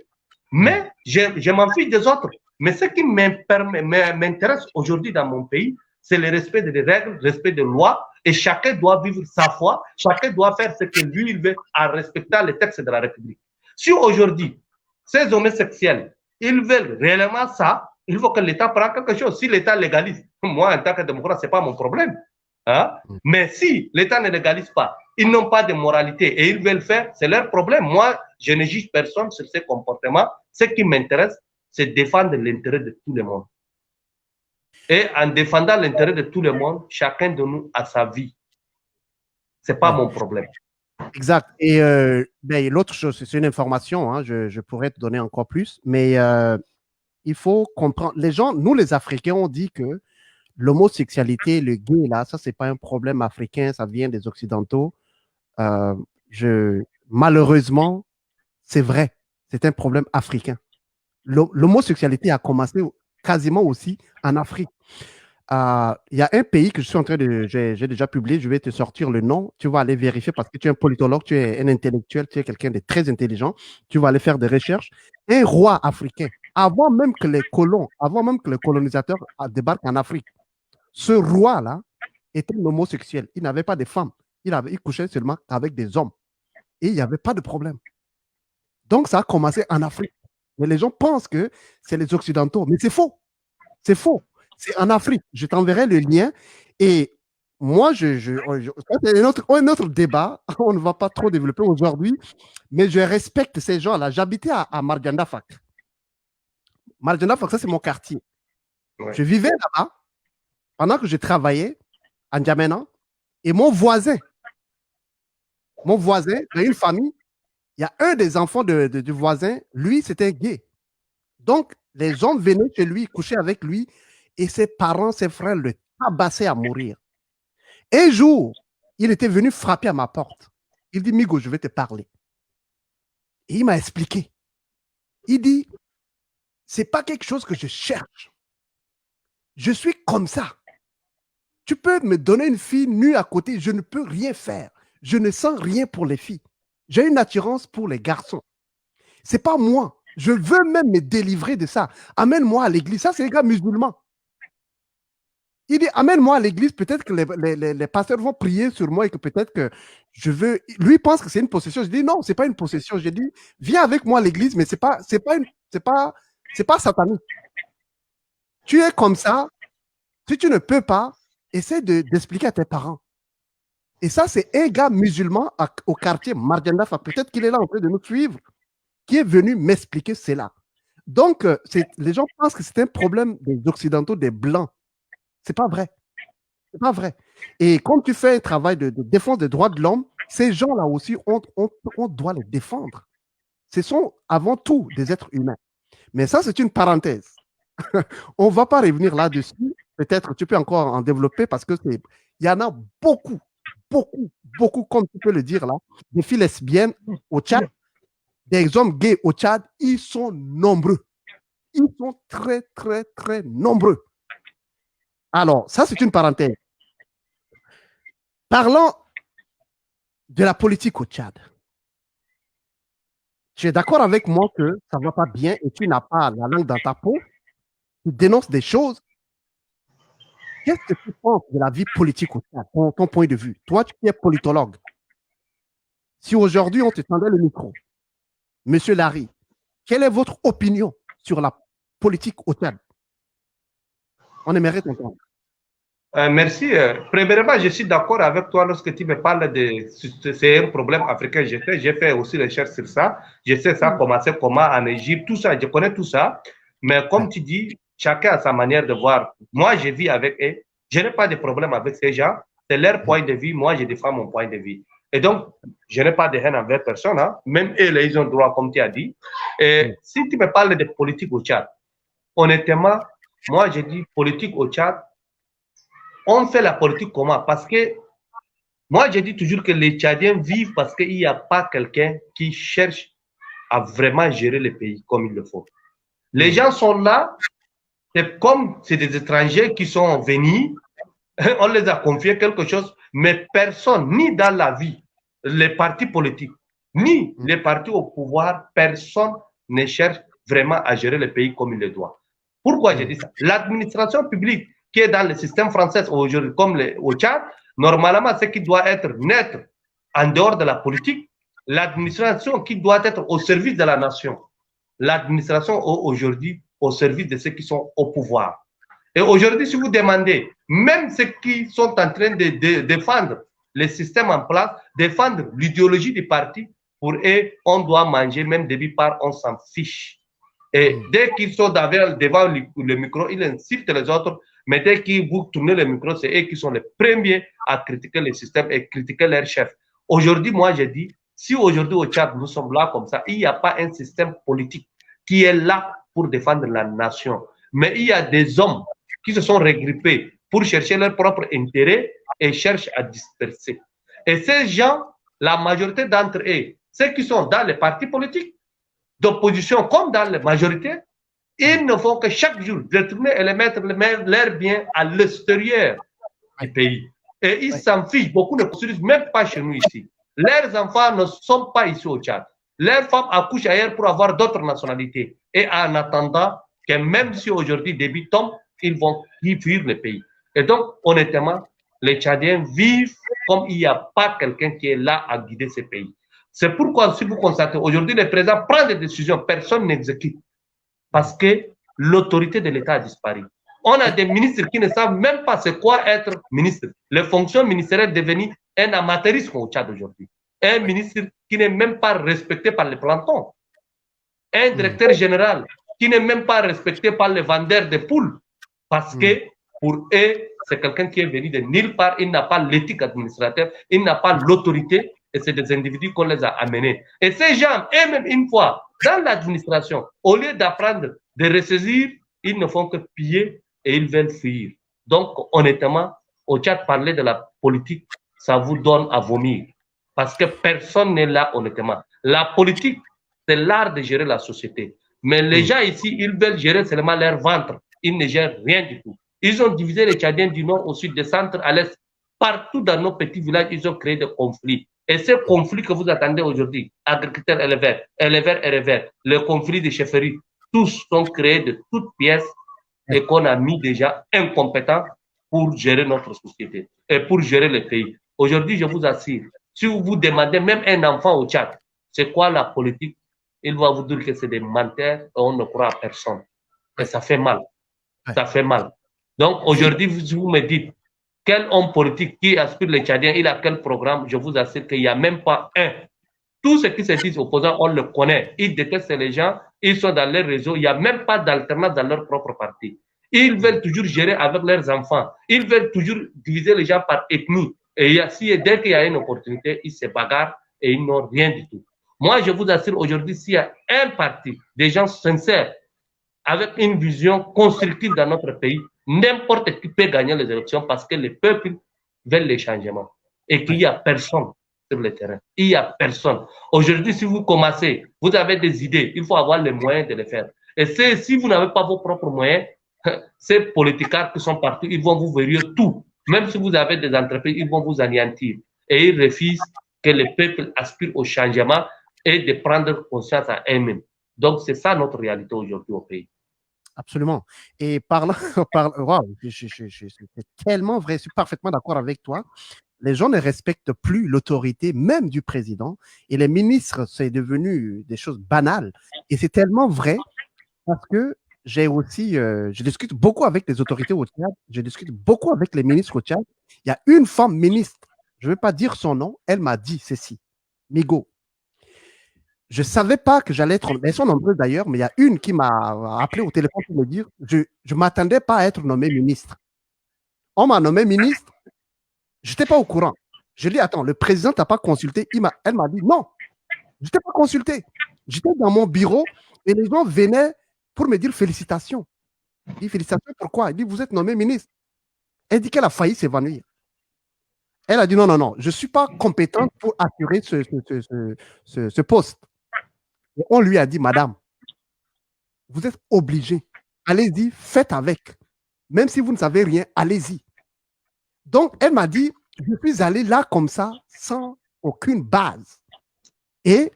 Mais je m'en fiche des autres. Mais ce qui m'intéresse aujourd'hui dans mon pays, c'est le respect des règles, le respect des lois, et chacun doit vivre sa foi, chacun doit faire ce que lui il veut en respectant les textes de la République. Si aujourd'hui, ces homosexuels, ils veulent réellement ça, il faut que l'État prenne quelque chose. Si l'État légalise, moi, en tant que démocrate, ce n'est pas mon problème. Hein? Mais si l'État ne légalise pas, ils n'ont pas de moralité et ils veulent faire, c'est leur problème. Moi, je ne juge personne sur ces comportements. Ce qui m'intéresse, c'est défendre l'intérêt de tout le monde. Et en défendant l'intérêt de tout le monde, chacun de nous a sa vie. Ce n'est pas mon problème. Exact. Et ben, l'autre chose, c'est une information, hein, je pourrais te donner encore plus, mais il faut comprendre. Les gens, nous les Africains, on dit que l'homosexualité, le gay, là, ça, c'est pas un problème africain, ça vient des Occidentaux. Malheureusement, c'est vrai, c'est un problème africain. L'homosexualité a commencé quasiment aussi en Afrique. Il y a un pays que je suis en train de... J'ai déjà publié, je vais te sortir le nom. Tu vas aller vérifier parce que tu es un politologue, tu es un intellectuel, tu es quelqu'un de très intelligent. Tu vas aller faire des recherches. Un roi africain, avant même que les colons, avant même que les colonisateurs débarquent en Afrique, ce roi-là était un homosexuel. Il n'avait pas de femmes. Il couchait seulement avec des hommes. Et il n'y avait pas de problème. Donc, ça a commencé en Afrique. Mais les gens pensent que c'est les Occidentaux. Mais c'est faux. C'est faux. C'est en Afrique. Je t'enverrai le lien. Et moi, c'est un autre débat. On ne va pas trop développer aujourd'hui. Mais je respecte ces gens-là. J'habitais à Marjanda Fak. Marjanda Fak, ça, c'est mon quartier. Ouais. Je vivais là-bas pendant que je travaillais en N'Djamena. Et mon voisin, dans une famille, il y a un des enfants du voisin, lui, c'était gay. Donc, les hommes venaient chez lui, couchaient avec lui, et ses parents, ses frères le tabassaient à mourir. Un jour, il était venu frapper à ma porte. Il dit, Migo, je vais te parler. Et il m'a expliqué. Il dit, c'est pas quelque chose que je cherche. Je suis comme ça. Tu peux me donner une fille nue à côté, je ne peux rien faire. Je ne sens rien pour les filles. J'ai une attirance pour les garçons. C'est pas moi. Je veux même me délivrer de ça. Amène-moi à l'église. Ça, c'est les gars musulmans. Il dit, amène-moi à l'église. Peut-être que les pasteurs vont prier sur moi et que peut-être que je veux... Lui pense que c'est une possession. Je dis, non, c'est pas une possession. J'ai dit, viens avec moi à l'église, mais c'est pas satanique. Tu es comme ça. Si tu ne peux pas, essaie d'expliquer à tes parents. Et ça, c'est un gars musulman au quartier Marjanda Fak. Peut-être qu'il est là en train de nous suivre, qui est venu m'expliquer cela. Donc, les gens pensent que c'est un problème des Occidentaux, des Blancs. C'est pas vrai. C'est pas vrai. Et quand tu fais un travail de défense des droits de l'homme, ces gens-là aussi, on doit les défendre. Ce sont avant tout des êtres humains. Mais ça, c'est une parenthèse. On ne va pas revenir là-dessus. Peut-être tu peux encore en développer parce qu'il y en a beaucoup, comme tu peux le dire là, des filles lesbiennes au Tchad, des hommes gays au Tchad, ils sont nombreux. Ils sont très, très, très nombreux. Alors, ça, c'est une parenthèse. Parlons de la politique au Tchad. Tu es d'accord avec moi que ça ne va pas bien et tu n'as pas la langue dans ta peau, tu dénonces des choses. Qu'est-ce que tu penses de la vie politique au Tchad, ton point de vue? Toi, tu es politologue. Si aujourd'hui, on te tendait le micro, Monsieur Larry, quelle est votre opinion sur la politique au Tchad? On aimerait t'entendre. Merci. Premièrement, je suis d'accord avec toi lorsque tu me parles de c'est un problème africain. J'ai fait aussi recherche sur ça. Je sais ça commençait comment en Égypte, tout ça. Je connais tout ça. Mais comme tu dis, chacun a sa manière de voir. Moi, je vis avec eux. Je n'ai pas de problème avec ces gens. C'est leur point de vue. Moi, je défends mon point de vue. Et donc, je n'ai pas de haine envers personne. Hein. Même eux, ils ont droit, comme tu as dit. Et si tu me parles de politique au Tchad, honnêtement, moi, je dis politique au Tchad, on fait la politique comment? Parce que moi, je dis toujours que les Tchadiens vivent parce qu'il n'y a pas quelqu'un qui cherche à vraiment gérer le pays comme il le faut. Les gens sont là, c'est comme c'est des étrangers qui sont venus, on les a confié quelque chose, mais personne, ni dans la vie, les partis politiques, ni les partis au pouvoir, personne ne cherche vraiment à gérer le pays comme il le doit. Pourquoi je dis ça? L'administration publique qui est dans le système français aujourd'hui, comme au Tchad, normalement, ce qui doit être neutre en dehors de la politique, l'administration qui doit être au service de la nation, l'administration aujourd'hui au service de ceux qui sont au pouvoir. Et aujourd'hui, si vous demandez, même ceux qui sont en train de défendre le système en place, défendre l'idéologie du parti, pour eux, on doit manger, même début part, on s'en fiche. Et dès qu'ils sont devant le micro, ils insultent les autres, mais dès qu'ils vous tournez le micro, c'est eux qui sont les premiers à critiquer le système et critiquer leur chef. Aujourd'hui, moi, je dis, si aujourd'hui au Tchad, nous sommes là comme ça, il n'y a pas un système politique qui est là pour défendre la nation. Mais il y a des hommes qui se sont regroupés pour chercher leur propre intérêt et cherchent à disperser. Et ces gens, la majorité d'entre eux, ceux qui sont dans les partis politiques, d'opposition comme dans la majorité, ils ne font que chaque jour détourner et les mettre leurs biens à l'extérieur du pays. Et ils s'en fichent. Beaucoup ne construisent même pas chez nous ici. Leurs enfants ne sont pas ici au Tchad. Leurs femmes accouchent ailleurs pour avoir d'autres nationalités. Et en attendant que même si aujourd'hui début tombe, ils vont fuir le pays. Et donc, honnêtement, les Tchadiens vivent comme il n'y a pas quelqu'un qui est là à guider ce pays. C'est pourquoi, si vous constatez, aujourd'hui, le président prend des décisions, personne n'exécute. Parce que l'autorité de l'État a disparu. On a des ministres qui ne savent même pas c'est quoi être ministre. Les fonctions ministérielles sont devenues un amateurisme au Tchad aujourd'hui. Un ministre qui n'est même pas respecté par les plantons. Un directeur général qui n'est même pas respecté par les vendeurs de poules. Parce que pour eux, c'est quelqu'un qui est venu de nulle part. Il n'a pas l'éthique administrative, il n'a pas l'autorité. Et c'est des individus qu'on les a amenés. Et ces gens, eux-mêmes, une fois dans l'administration, au lieu d'apprendre, de ressaisir, ils ne font que piller et ils veulent fuir. Donc, honnêtement, au Tchad, parler de la politique, ça vous donne à vomir. Parce que personne n'est là, honnêtement. La politique, c'est l'art de gérer la société. Mais les gens ici, ils veulent gérer seulement leur ventre. Ils ne gèrent rien du tout. Ils ont divisé les Tchadiens du nord au sud, du centre à l'est. Partout dans nos petits villages, ils ont créé des conflits. Et ces conflits que vous attendez aujourd'hui, agriculteurs, éleveurs, éleveurs, le conflit des chefferies, tous sont créés de toutes pièces et qu'on a mis déjà incompétents pour gérer notre société et pour gérer le pays. Aujourd'hui, je vous assure, si vous demandez même un enfant au Tchad, c'est quoi la politique, il va vous dire que c'est des menteurs et on ne croit à personne. Et ça fait mal. Ça fait mal. Donc aujourd'hui, vous me dites, quel homme politique qui aspire les Tchadiens, il a quel programme? Je vous assure qu'il n'y a même pas un. Tout ce qui se dit opposants, on le connaît. Ils détestent les gens, ils sont dans les réseaux, il n'y a même pas d'alternance dans leur propre parti. Ils veulent toujours gérer avec leurs enfants. Ils veulent toujours diviser les gens par ethnie. Et dès qu'il y a une opportunité, ils se bagarrent et ils n'ont rien du tout. Moi, je vous assure aujourd'hui, s'il y a un parti, des gens sincères, avec une vision constructive dans notre pays, n'importe qui peut gagner les élections parce que les peuples veulent les changements et qu'il n'y a personne sur le terrain. Il n'y a personne. Aujourd'hui, si vous commencez, vous avez des idées, il faut avoir les moyens de les faire. Et si vous n'avez pas vos propres moyens, ces politiciens qui sont partout, ils vont vous verrouiller tout. Même si vous avez des entreprises, ils vont vous anéantir. Et ils refusent que le peuple aspire au changement et de prendre conscience à eux-mêmes. Donc, c'est ça notre réalité aujourd'hui au pays. Absolument. Et parlant, wow, c'est tellement vrai, je suis parfaitement d'accord avec toi. Les gens ne respectent plus l'autorité même du président et les ministres, c'est devenu des choses banales. Et c'est tellement vrai parce que j'ai aussi, je discute beaucoup avec les autorités au Tchad, je discute beaucoup avec les ministres au Tchad. Il y a une femme ministre, je ne vais pas dire son nom, elle m'a dit ceci, Migo. Je ne savais pas que j'allais être, elles sont nombreuses d'ailleurs, mais il y a une qui m'a appelé au téléphone pour me dire, je ne m'attendais pas à être nommé ministre. On m'a nommé ministre, Je n'étais pas au courant. Je lui ai dit, attends, le président t'a pas consulté. Elle m'a dit, non, je n'étais pas consulté. J'étais dans mon bureau et les gens venaient pour me dire félicitations. Il dit, félicitations, pourquoi? Il dit, vous êtes nommé ministre. Elle dit qu'elle a failli s'évanouir. Elle a dit, non, non, non, je ne suis pas compétente pour assurer ce poste. Et on lui a dit, madame, vous êtes obligée. Allez-y, faites avec. Même si vous ne savez rien, allez-y. Donc, elle m'a dit, je suis allé là comme ça, sans aucune base. Et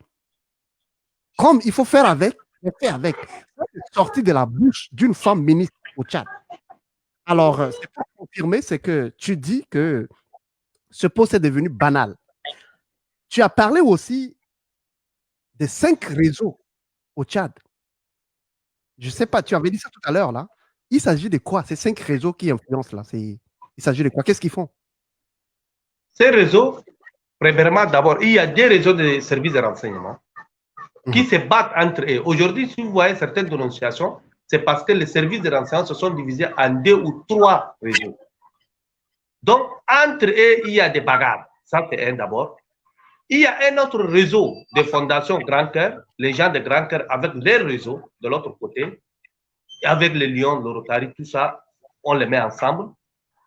comme il faut faire avec, j'ai fait avec. Ça, c'est sorti de la bouche d'une femme ministre au Tchad. Alors, c'est pour confirmer, c'est que tu dis que ce poste est devenu banal. Tu as parlé aussi des 5 réseaux au Tchad. Je ne sais pas, tu avais dit ça tout à l'heure, là. Il s'agit de quoi, ces 5 réseaux qui influencent, là? Il s'agit de quoi? Qu'est-ce qu'ils font? Ces réseaux, premièrement, d'abord, il y a des réseaux de services de renseignement qui se battent entre eux. Aujourd'hui, si vous voyez certaines dénonciations, c'est parce que les services de renseignement se sont divisés en 2 ou 3 réseaux. Donc, entre eux, il y a des bagarres. Ça, c'est un d'abord. Il y a un autre réseau de fondations Grand Cœur, les gens de Grand Cœur avec leur réseau de l'autre côté, avec les Lions, le Rotary, tout ça, on les met ensemble.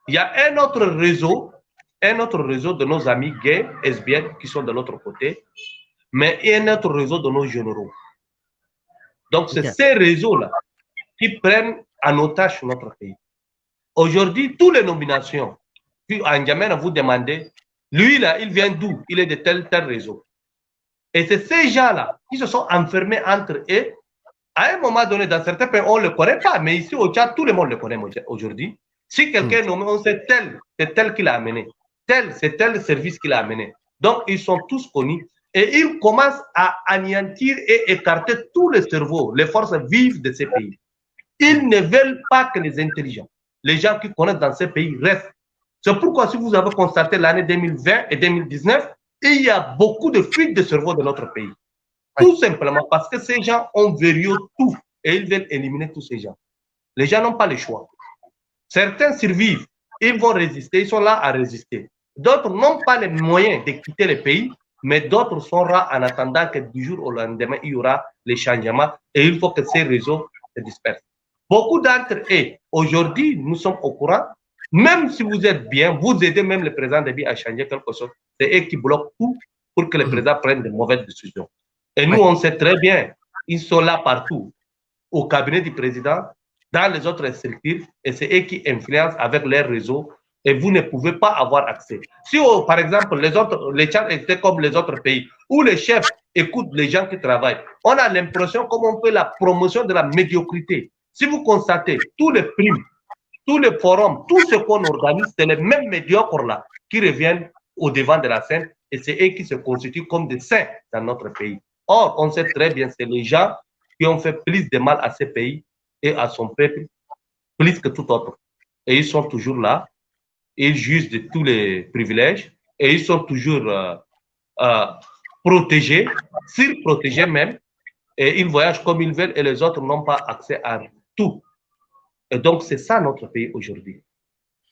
Il y a un autre réseau de nos amis gays, SBN, qui sont de l'autre côté, mais il y a un autre réseau de nos généraux. Donc, c'est ces réseaux-là qui prennent en otage notre pays. Aujourd'hui, toutes les nominations, puis N'Djamena vous demandez, lui, là, il vient d'où? Il est de tel réseau. Et c'est ces gens-là qui se sont enfermés entre eux. À un moment donné, dans certains pays, on ne le connaît pas, mais ici au Tchad, tout le monde le connaît aujourd'hui. Si quelqu'un est nommé, on sait tel, c'est tel qu'il a amené. Tel, c'est tel service qu'il a amené. Donc, ils sont tous connus. Et ils commencent à anéantir et écarter tous les cerveaux, les forces vives de ces pays. Ils ne veulent pas que les intelligents, les gens qui connaissent dans ces pays restent. C'est pourquoi, si vous avez constaté l'année 2020 et 2019, il y a beaucoup de fuites de cerveau de notre pays. Tout simplement parce que ces gens ont verrouillé tout et ils veulent éliminer tous ces gens. Les gens n'ont pas le choix. Certains survivent, ils vont résister, ils sont là à résister. D'autres n'ont pas les moyens de quitter le pays, mais d'autres sont là en attendant que du jour au lendemain, il y aura les changements et il faut que ces réseaux se dispersent. Beaucoup d'entre eux, aujourd'hui, nous sommes au courant. Même si vous êtes bien, vous aidez même le président Déby à changer quelque chose. C'est eux qui bloquent tout pour que le président prenne de mauvaises décisions. Et nous, on sait très bien, ils sont là partout, au cabinet du président, dans les autres structures, et c'est eux qui influencent avec leurs réseaux, et vous ne pouvez pas avoir accès. Si, par exemple, les Tchad étaient comme les autres pays, où les chefs écoutent les gens qui travaillent, on a l'impression comme on fait la promotion de la médiocrité. Si vous constatez, tous les primes, tous les forums, tout ce qu'on organise, c'est les mêmes médiocres-là qui reviennent au devant de la scène, et c'est eux qui se constituent comme des saints dans notre pays. Or, on sait très bien, c'est les gens qui ont fait plus de mal à ces pays et à son peuple, plus que tout autre. Et ils sont toujours là, ils jugent de tous les privilèges, et ils sont toujours protégés, surprotégés même, et ils voyagent comme ils veulent, et les autres n'ont pas accès à tout. Et donc, c'est ça notre pays aujourd'hui.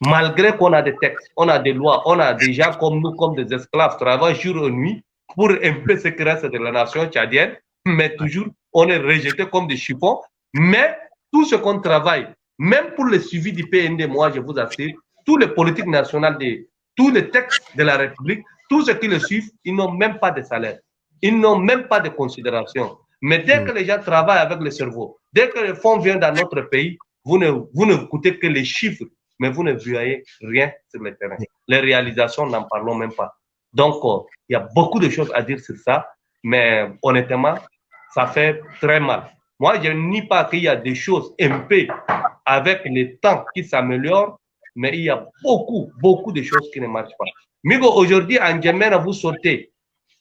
Malgré qu'on a des textes, on a des lois, on a des gens comme nous, comme des esclaves, travaillent jour et nuit pour un peu ce qui reste de la nation tchadienne, mais toujours, on est rejeté comme des chiffons. Mais tout ce qu'on travaille, même pour le suivi du PND, moi, je vous assure, tous les politiques nationales, tous les textes de la République, tous ceux qui le suivent, ils n'ont même pas de salaire. Ils n'ont même pas de considération. Mais dès que les gens travaillent avec le cerveau, dès que le fonds vient dans notre pays, vous ne coûtez que les chiffres, mais vous ne voyez rien sur le terrain. Les réalisations, n'en parlons même pas. Donc, il y a beaucoup de choses à dire sur ça, mais honnêtement, ça fait très mal. Moi, je ne nie pas qu'il y a des choses un peu avec le temps qui s'améliorent, mais il y a beaucoup de choses qui ne marchent pas. Migo, aujourd'hui, en N'Djamena, vous sortez.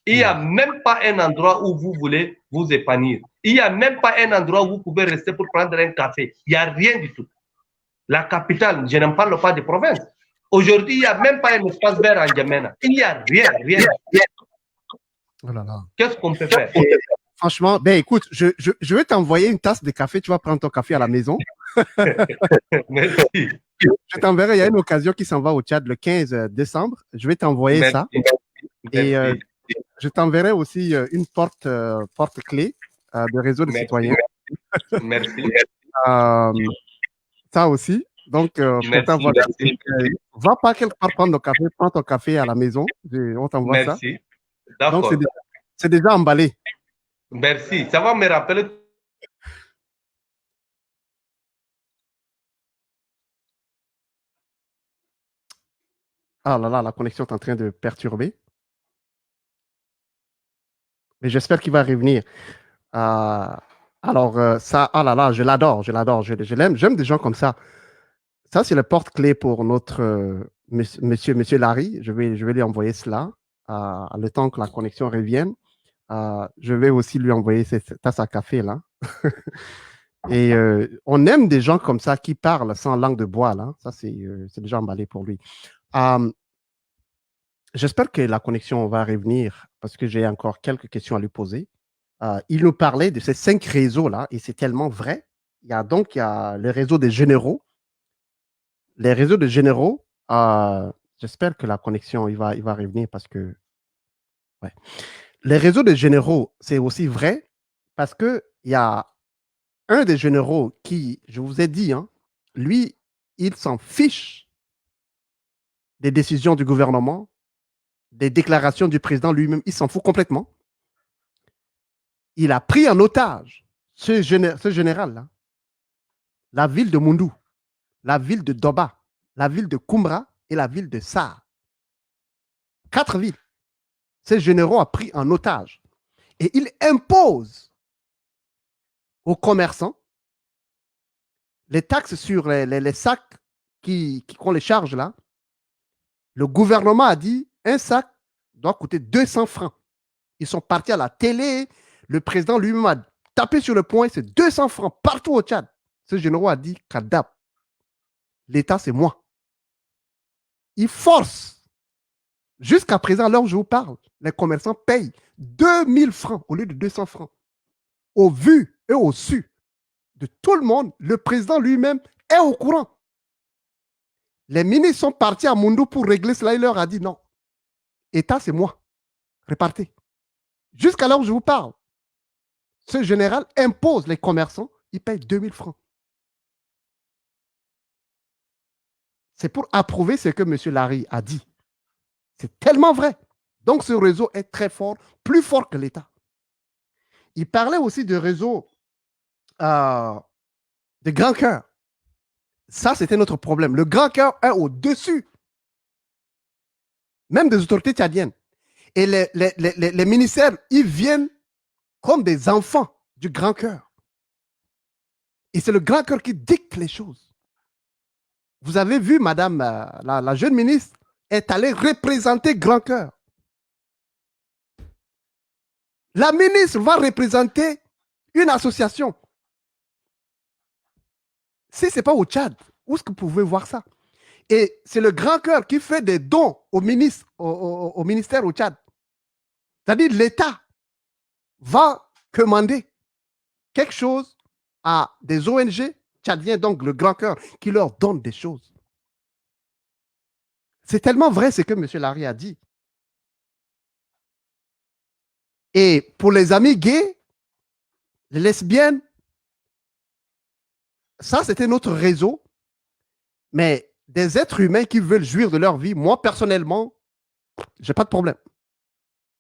Il n'y a même pas un endroit où vous voulez vous épanouir. Il n'y a même pas un endroit où vous pouvez rester pour prendre un café. Il n'y a rien du tout. La capitale, je ne parle pas de province. Aujourd'hui, il n'y a même pas un espace vert en N'Djamena. Il n'y a rien. Oh là là. Qu'est-ce qu'on peut faire? Franchement, ben écoute, je vais t'envoyer une tasse de café. Tu vas prendre ton café à la maison. Merci. Je t'enverrai, il y a une occasion qui s'en va au Tchad le 15 décembre. Je vais t'envoyer ça. Et je t'enverrai aussi une porte-clé de réseau de citoyens. Merci. Ça aussi. Donc, je t'envoie. Va pas quelque part prendre le café, prends ton café à la maison. On t'envoie ça. Merci. D'accord. Donc, c'est déjà emballé. Merci. Ça va me rappeler. Ah là là, la connexion est en train de perturber. Mais j'espère qu'il va revenir. Alors, ça, ah là là, je l'adore, je l'aime. J'aime des gens comme ça. Ça, c'est le porte-clé pour notre monsieur Larry. Je vais lui envoyer cela le temps que la connexion revienne. Je vais aussi lui envoyer cette tasse à café là. Et on aime des gens comme ça qui parlent sans langue de bois là. Ça, c'est déjà emballé pour lui. J'espère que la connexion va revenir parce que j'ai encore quelques questions à lui poser. Il nous parlait de ces 5 réseaux là et c'est tellement vrai. Il y a le réseau des généraux. Les réseaux de généraux, j'espère que la connexion il va revenir parce que ouais. Les réseaux de généraux, c'est aussi vrai parce qu'il y a un des généraux qui, je vous ai dit, hein, lui, il s'en fiche des décisions du gouvernement, des déclarations du président lui-même, il s'en fout complètement. Il a pris en otage ce général-là, la ville de Mundou, la ville de Doba, la ville de Kumbra et la ville de Sarr. 4 villes. Ces généraux ont pris en otage. Et il impose aux commerçants les taxes sur les sacs qu'on les charge là. Le gouvernement a dit un sac doit coûter 200 francs. Ils sont partis à la télé. Le président lui-même a tapé sur le poing. C'est 200 francs partout au Tchad. Ce général a dit Kadab. L'État, c'est moi. Il force. Jusqu'à présent, alors je vous parle, les commerçants payent 2000 francs au lieu de 200 francs. Au vu et au su de tout le monde, le président lui-même est au courant. Les ministres sont partis à Mundou pour régler cela. Il leur a dit non. État, c'est moi. Répartez. Jusqu'à l'heure où je vous parle, ce général impose les commerçants, ils payent 2000 francs. C'est pour approuver ce que M. Larry a dit. C'est tellement vrai. Donc, ce réseau est très fort, plus fort que l'État. Il parlait aussi de réseau de grand cœur. Ça, c'était notre problème. Le grand cœur est au-dessus, même des autorités tchadiennes. Et les ministères, ils viennent comme des enfants du grand cœur. Et c'est le grand cœur qui dicte les choses. Vous avez vu, madame, la jeune ministre est allée représenter grand cœur. La ministre va représenter une association. Si ce n'est pas au Tchad, où est-ce que vous pouvez voir ça? Et c'est le grand cœur qui fait des dons au ministère au Tchad. C'est-à-dire l'État va commander quelque chose à des ONG tchadiens, donc le grand cœur, qui leur donne des choses. C'est tellement vrai ce que M. Larry a dit. Et pour les amis gays, les lesbiennes, ça c'était notre réseau. Mais des êtres humains qui veulent jouir de leur vie, moi personnellement, j'ai pas de problème.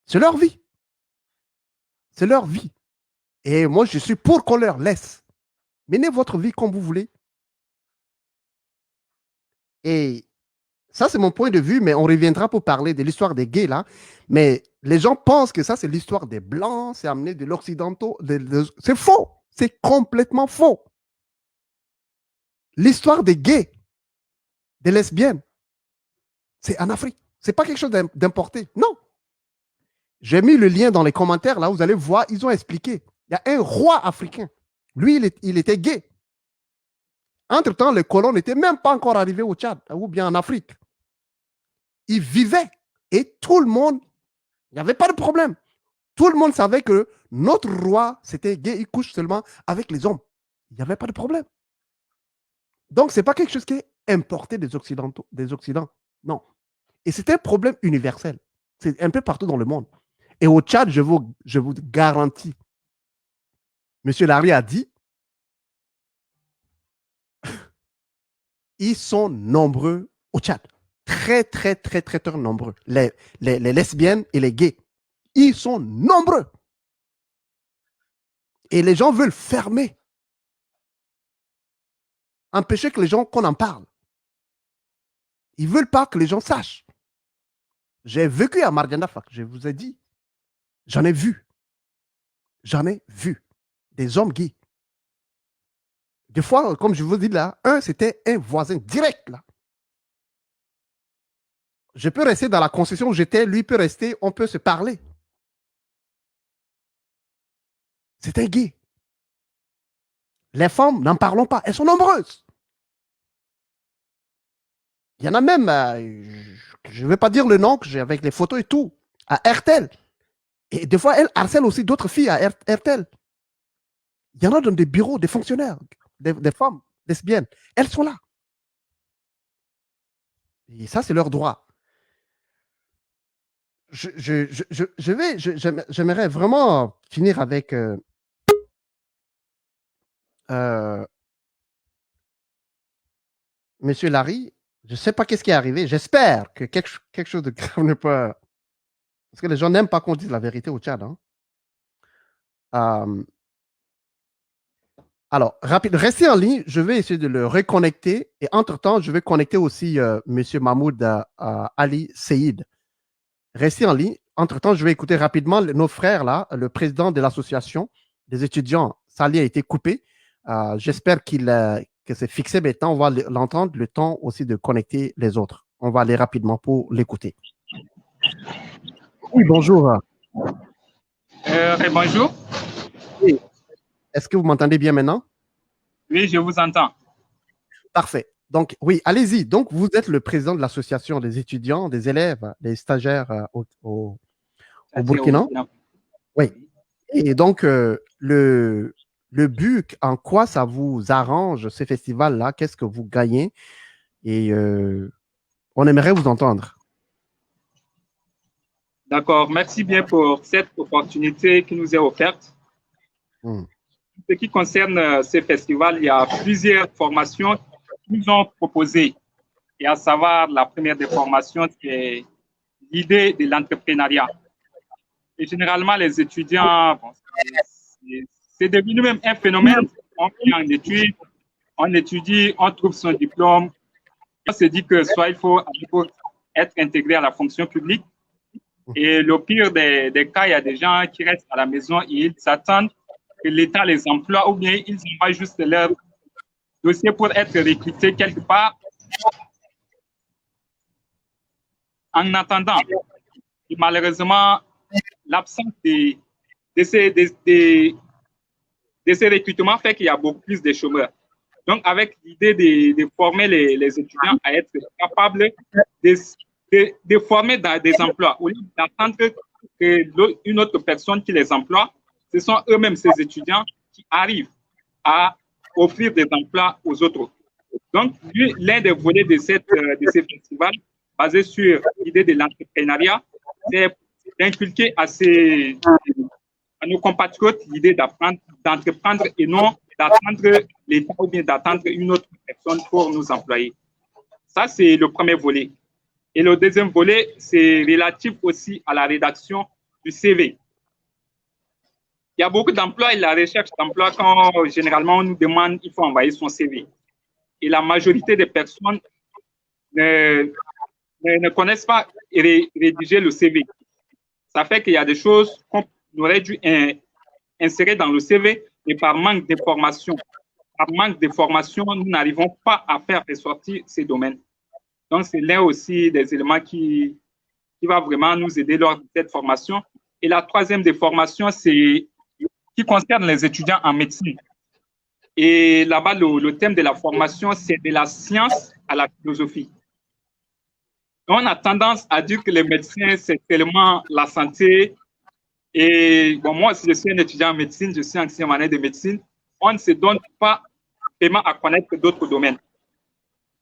C'est leur vie. C'est leur vie. Et moi, je suis pour qu'on leur laisse. Menez votre vie comme vous voulez. Et ça, c'est mon point de vue, mais on reviendra pour parler de l'histoire des gays, là. Mais les gens pensent que ça, c'est l'histoire des Blancs, c'est amené de l'Occidentaux. C'est faux. C'est complètement faux. L'histoire des gays, des lesbiennes, c'est en Afrique. C'est pas quelque chose d'importé. Non. J'ai mis le lien dans les commentaires, là, vous allez voir, ils ont expliqué. Il y a un roi africain. Lui, il était gay. Entre-temps, les colons n'étaient même pas encore arrivés au Tchad ou bien en Afrique. Ils vivaient et tout le monde, il n'y avait pas de problème. Tout le monde savait que notre roi, c'était gay, il couche seulement avec les hommes. Il n'y avait pas de problème. Donc, ce n'est pas quelque chose qui est importer des Occidentaux, des Occidents. Non. Et c'est un problème universel. C'est un peu partout dans le monde. Et au Tchad, je vous garantis, M. Larry a dit, ils sont nombreux au Tchad. Très, très, très, très, très nombreux. Les lesbiennes et les gays. Ils sont nombreux. Et les gens veulent fermer. Empêcher que les gens, qu'on en parle. Ils ne veulent pas que les gens sachent. J'ai vécu à Mardiana Fak, je vous ai dit. J'en ai vu. J'en ai vu. Des hommes gays. Des fois, comme je vous dis là, c'était un voisin direct là. Je peux rester dans la concession où j'étais, lui peut rester, on peut se parler. C'est un gay. Les femmes, n'en parlons pas, elles sont nombreuses. Il y en a même, je ne vais pas dire le nom, que j'ai avec les photos et tout, à RTL. Et des fois, elles harcèlent aussi d'autres filles à RTL. Il y en a dans des bureaux, des fonctionnaires, des femmes lesbiennes. Elles sont là. Et ça, c'est leur droit. J'aimerais vraiment finir avec Monsieur Larry. Je ne sais pas qu'est-ce qui est arrivé. J'espère que quelque chose de grave ne pas. Parce que les gens n'aiment pas qu'on dise la vérité au Tchad. Hein. Alors, rapide, restez en ligne. Je vais essayer de le reconnecter. Et entre-temps, je vais connecter aussi Monsieur Mahmoud Ali Seyid. Restez en ligne. Entre-temps, je vais écouter rapidement nos frères là. Le président de l'association des étudiants, Sali, a été coupé. J'espère que c'est fixé maintenant. On va l'entendre. Le temps aussi de connecter les autres. On va aller rapidement pour l'écouter. Oui, bonjour. Bonjour. Oui. Est-ce que vous m'entendez bien maintenant? Oui, je vous entends. Parfait. Donc, oui, allez-y. Donc, vous êtes le président de l'association des étudiants, des élèves, des stagiaires au Burkina. Oui. Et donc, le but, en quoi ça vous arrange, ces festivals-là? Qu'est-ce que vous gagnez? Et on aimerait vous entendre. D'accord. Merci bien pour cette opportunité qui nous est offerte. Ce qui concerne ces festivals, il y a plusieurs formations qui nous ont proposées. Et à savoir, la première des formations, c'est l'idée de l'entrepreneuriat. Et généralement, les étudiants, c'est devenu même un phénomène. On vient en études, on étudie, on trouve son diplôme. On se dit que soit il faut être intégré à la fonction publique. Et le pire des cas, il y a des gens qui restent à la maison et ils s'attendent que l'État les emploie ou bien ils envoient juste leur dossier pour être recrutés quelque part. En attendant, et malheureusement, l'absence de ces recrutements fait qu'il y a beaucoup plus de chômeurs. Donc, avec l'idée de former les étudiants à être capables de former dans des emplois, au lieu d'attendre qu'une autre personne qui les emploie, ce sont eux-mêmes, ces étudiants, qui arrivent à offrir des emplois aux autres. Donc, l'un des volets de ces festivals, basé sur l'idée de l'entrepreneuriat, c'est d'inculquer à nos compatriotes l'idée d'entreprendre et non d'attendre l'État ou bien d'attendre une autre personne pour nous employer. Ça, c'est le premier volet. Et le deuxième volet, c'est relatif aussi à la rédaction du CV. Il y a beaucoup d'emplois et la recherche d'emploi, quand généralement on nous demande, il faut envoyer son CV. Et la majorité des personnes ne connaissent pas rédiger le CV. Ça fait qu'il y a des choses qu'on aurait dû insérer dans le CV, mais par manque de formation. Par manque de formation, nous n'arrivons pas à faire ressortir ces domaines. Donc, c'est l'un aussi des éléments qui va vraiment nous aider lors de cette formation. Et la troisième des formations, c'est qui concerne les étudiants en médecine. Et là-bas, le thème de la formation, c'est de la science à la philosophie. On a tendance à dire que les médecins, c'est tellement la santé. Et bon, moi, si je suis un étudiant en médecine, je suis en 6e année de médecine, on ne se donne pas vraiment à connaître d'autres domaines.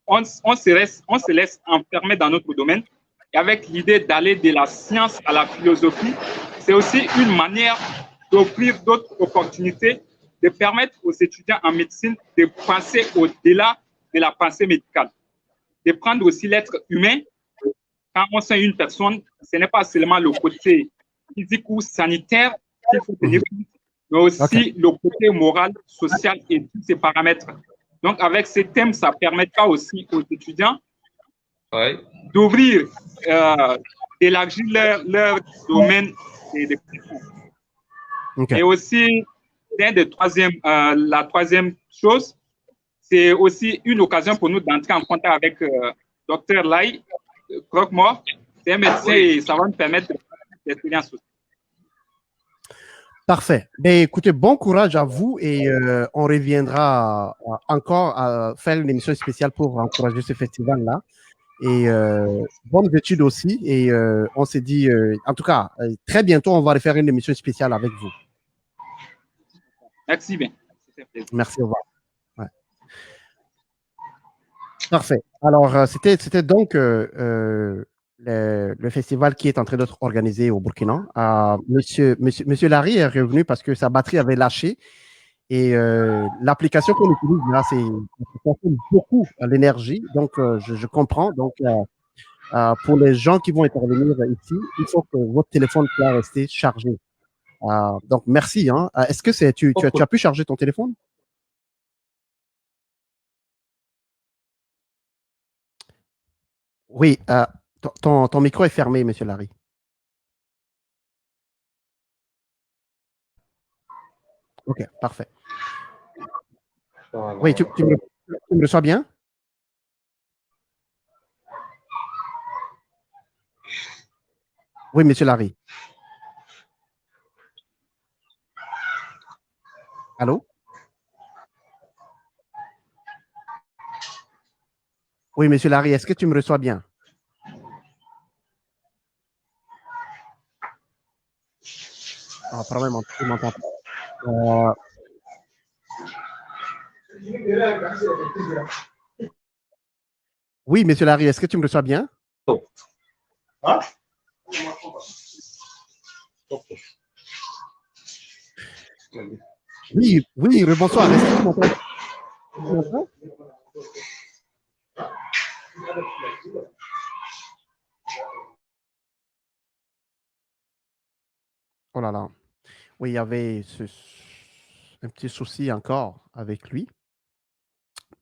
on se laisse enfermer dans notre domaine. Et avec l'idée d'aller de la science à la philosophie, c'est aussi une manière d'offrir d'autres opportunités, de permettre aux étudiants en médecine de penser au-delà de la pensée médicale, de prendre aussi l'être humain. Quand on soigne une personne, ce n'est pas seulement le côté physique ou sanitaire qu'il faut tenir compte, mais aussi le côté moral, social et tous ces paramètres. Donc, avec ces thèmes, ça permettra aussi aux étudiants d'ouvrir, d'élargir leur domaine de connaissances. Et aussi, la troisième chose, c'est aussi une occasion pour nous d'entrer en contact avec Dr Lai Croque-Mort. C'est un médecin et ça va nous permettre de faire l'expérience aussi. Parfait. Ben, écoutez, bon courage à vous et on reviendra encore à faire une émission spéciale pour encourager ce festival-là. Et bonnes études aussi. Et on s'est dit, en tout cas, très bientôt, on va refaire une émission spéciale avec vous. Merci bien. Merci, au revoir. Ouais. Parfait. Alors, c'était donc le festival qui est en train d'être organisé au Burkina. Monsieur Larry est revenu parce que sa batterie avait lâché. Et l'application qu'on utilise là, ça consomme beaucoup l'énergie. Donc, je comprends. Donc, pour les gens qui vont intervenir ici, il faut que votre téléphone soit resté chargé. Donc, merci. Hein. Est-ce que tu as pu charger ton téléphone? Oui. Ton micro est fermé, Monsieur Larry. OK, parfait. Oui, tu me reçois bien? Oui, Monsieur Larry. Allô? Oui, Monsieur Larry, est-ce que tu me reçois bien? Probablement, tu m'entends pas. Oui, Monsieur Larry, est-ce que tu me reçois bien? Hein? Oui, bonsoir. Est-ce que tu m'entends? Oh là là. Oui, il y avait un petit souci encore avec lui.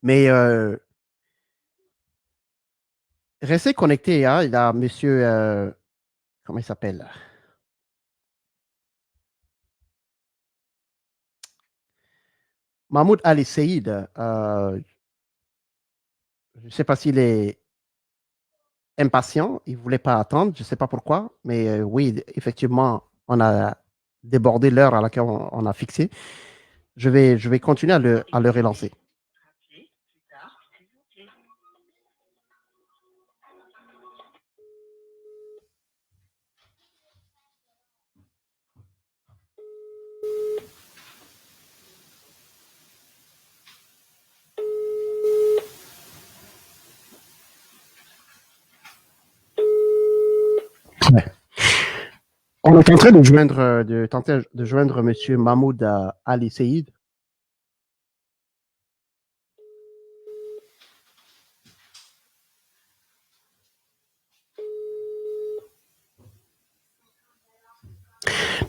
Mais restez connectés. Hein. Il y a monsieur, comment il s'appelle? Mahmoud Ali Saïd. Je ne sais pas s'il est impatient. Il ne voulait pas attendre. Je ne sais pas pourquoi. Mais oui, effectivement, on a débordé l'heure à laquelle on a fixé. Je vais continuer à le relancer. Ouais. On est en train de tenter de joindre monsieur Mahmoud Ali Saïd.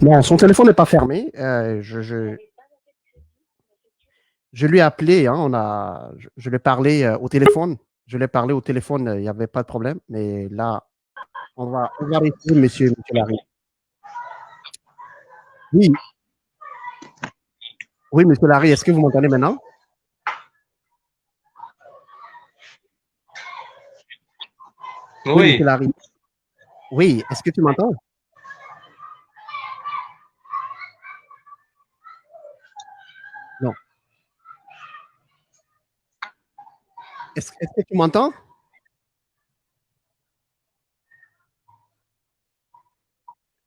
Non, son téléphone n'est pas fermé. Je lui ai appelé, hein, je lui ai parlé au téléphone. Je lui ai parlé au téléphone, il n'y avait pas de problème. Mais là, on va essayer, monsieur Larry. Oui. Oui, monsieur Larry, est-ce que vous m'entendez maintenant? Oui, monsieur Larry. Oui, est-ce que tu m'entends? Non. Est-ce que tu m'entends?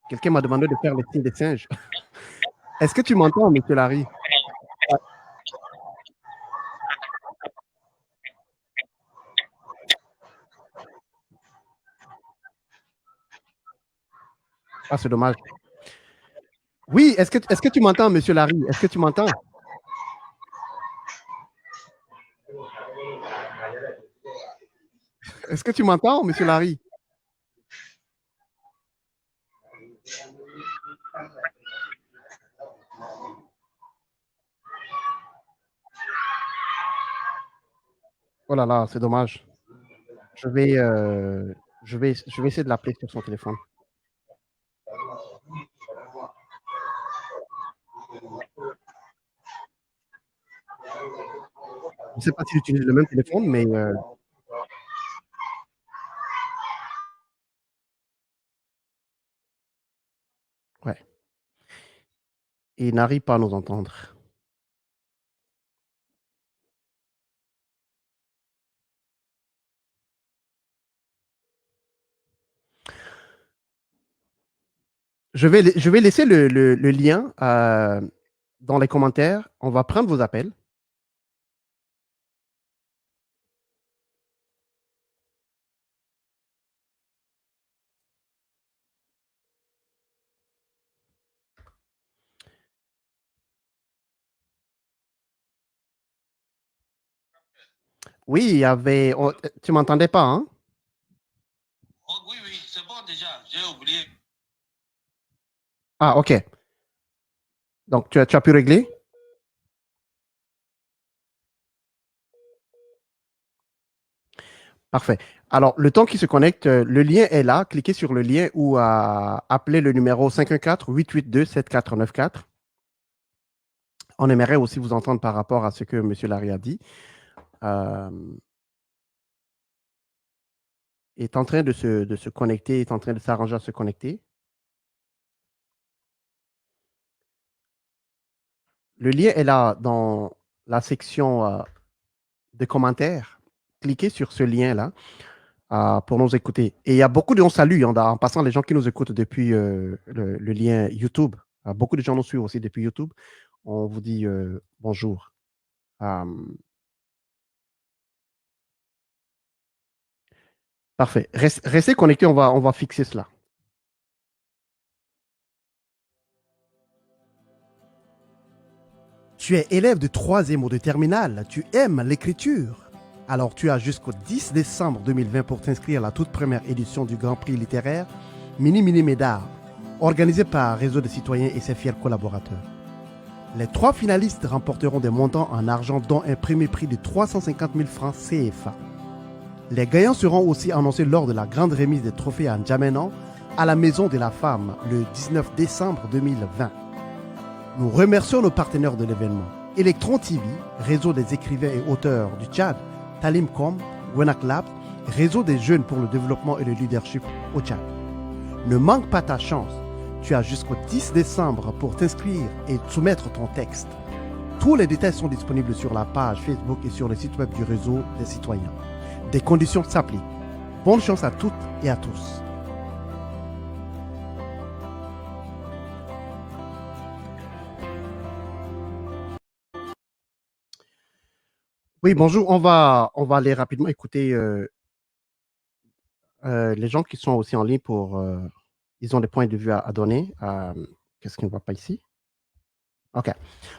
Quelqu'un m'a demandé de faire le signe des singes. Est-ce que tu m'entends, monsieur Larry? Ah, c'est dommage. Oui, est-ce que tu m'entends, monsieur Larry? Est-ce que tu m'entends? Est-ce que tu m'entends, monsieur Larry? Oh là là, c'est dommage. Je vais, je vais essayer de l'appeler sur son téléphone. Je ne sais pas s'il utilise le même téléphone, mais ouais. Et il n'arrive pas à nous entendre. Je vais laisser le lien dans les commentaires. On va prendre vos appels. Oui, il y avait. Tu m'entendais pas, hein? Oh, oui, oui, c'est bon déjà, j'ai oublié. Ah, OK. Donc, tu as pu régler? Parfait. Alors, le temps qu'il se connecte, le lien est là. Cliquez sur le lien ou appelez le numéro 514-882-7494. On aimerait aussi vous entendre par rapport à ce que M. Larry a dit. Est en train de se connecter, est en train de s'arranger à se connecter. Le lien est là dans la section de commentaires. Cliquez sur ce lien-là pour nous écouter. Et il y a beaucoup de gens saluent, en passant les gens qui nous écoutent depuis le lien YouTube. Beaucoup de gens nous suivent aussi depuis YouTube. On vous dit bonjour. Parfait. Restez connectés, on va fixer cela. Tu es élève de 3e ou de terminale, tu aimes l'écriture. Alors tu as jusqu'au 10 décembre 2020 pour t'inscrire à la toute première édition du Grand Prix littéraire Mini Mini Médard, organisé par Réseau des citoyens et ses fiers collaborateurs. Les 3 finalistes remporteront des montants en argent dont un premier prix de 350 000 francs CFA. Les gagnants seront aussi annoncés lors de la grande remise des trophées à N'Djamena à la Maison de la Femme le 19 décembre 2020. Nous remercions nos partenaires de l'événement. Electron TV, réseau des écrivains et auteurs du Tchad, Talimcom, Wenak Lab, réseau des jeunes pour le développement et le leadership au Tchad. Ne manque pas ta chance. Tu as jusqu'au 10 décembre pour t'inscrire et soumettre ton texte. Tous les détails sont disponibles sur la page Facebook et sur le site web du réseau des citoyens. Des conditions s'appliquent. Bonne chance à toutes et à tous. Oui, bonjour. On va aller rapidement écouter les gens qui sont aussi en ligne pour. Ils ont des points de vue à donner. Qu'est-ce qui ne va pas ici? OK.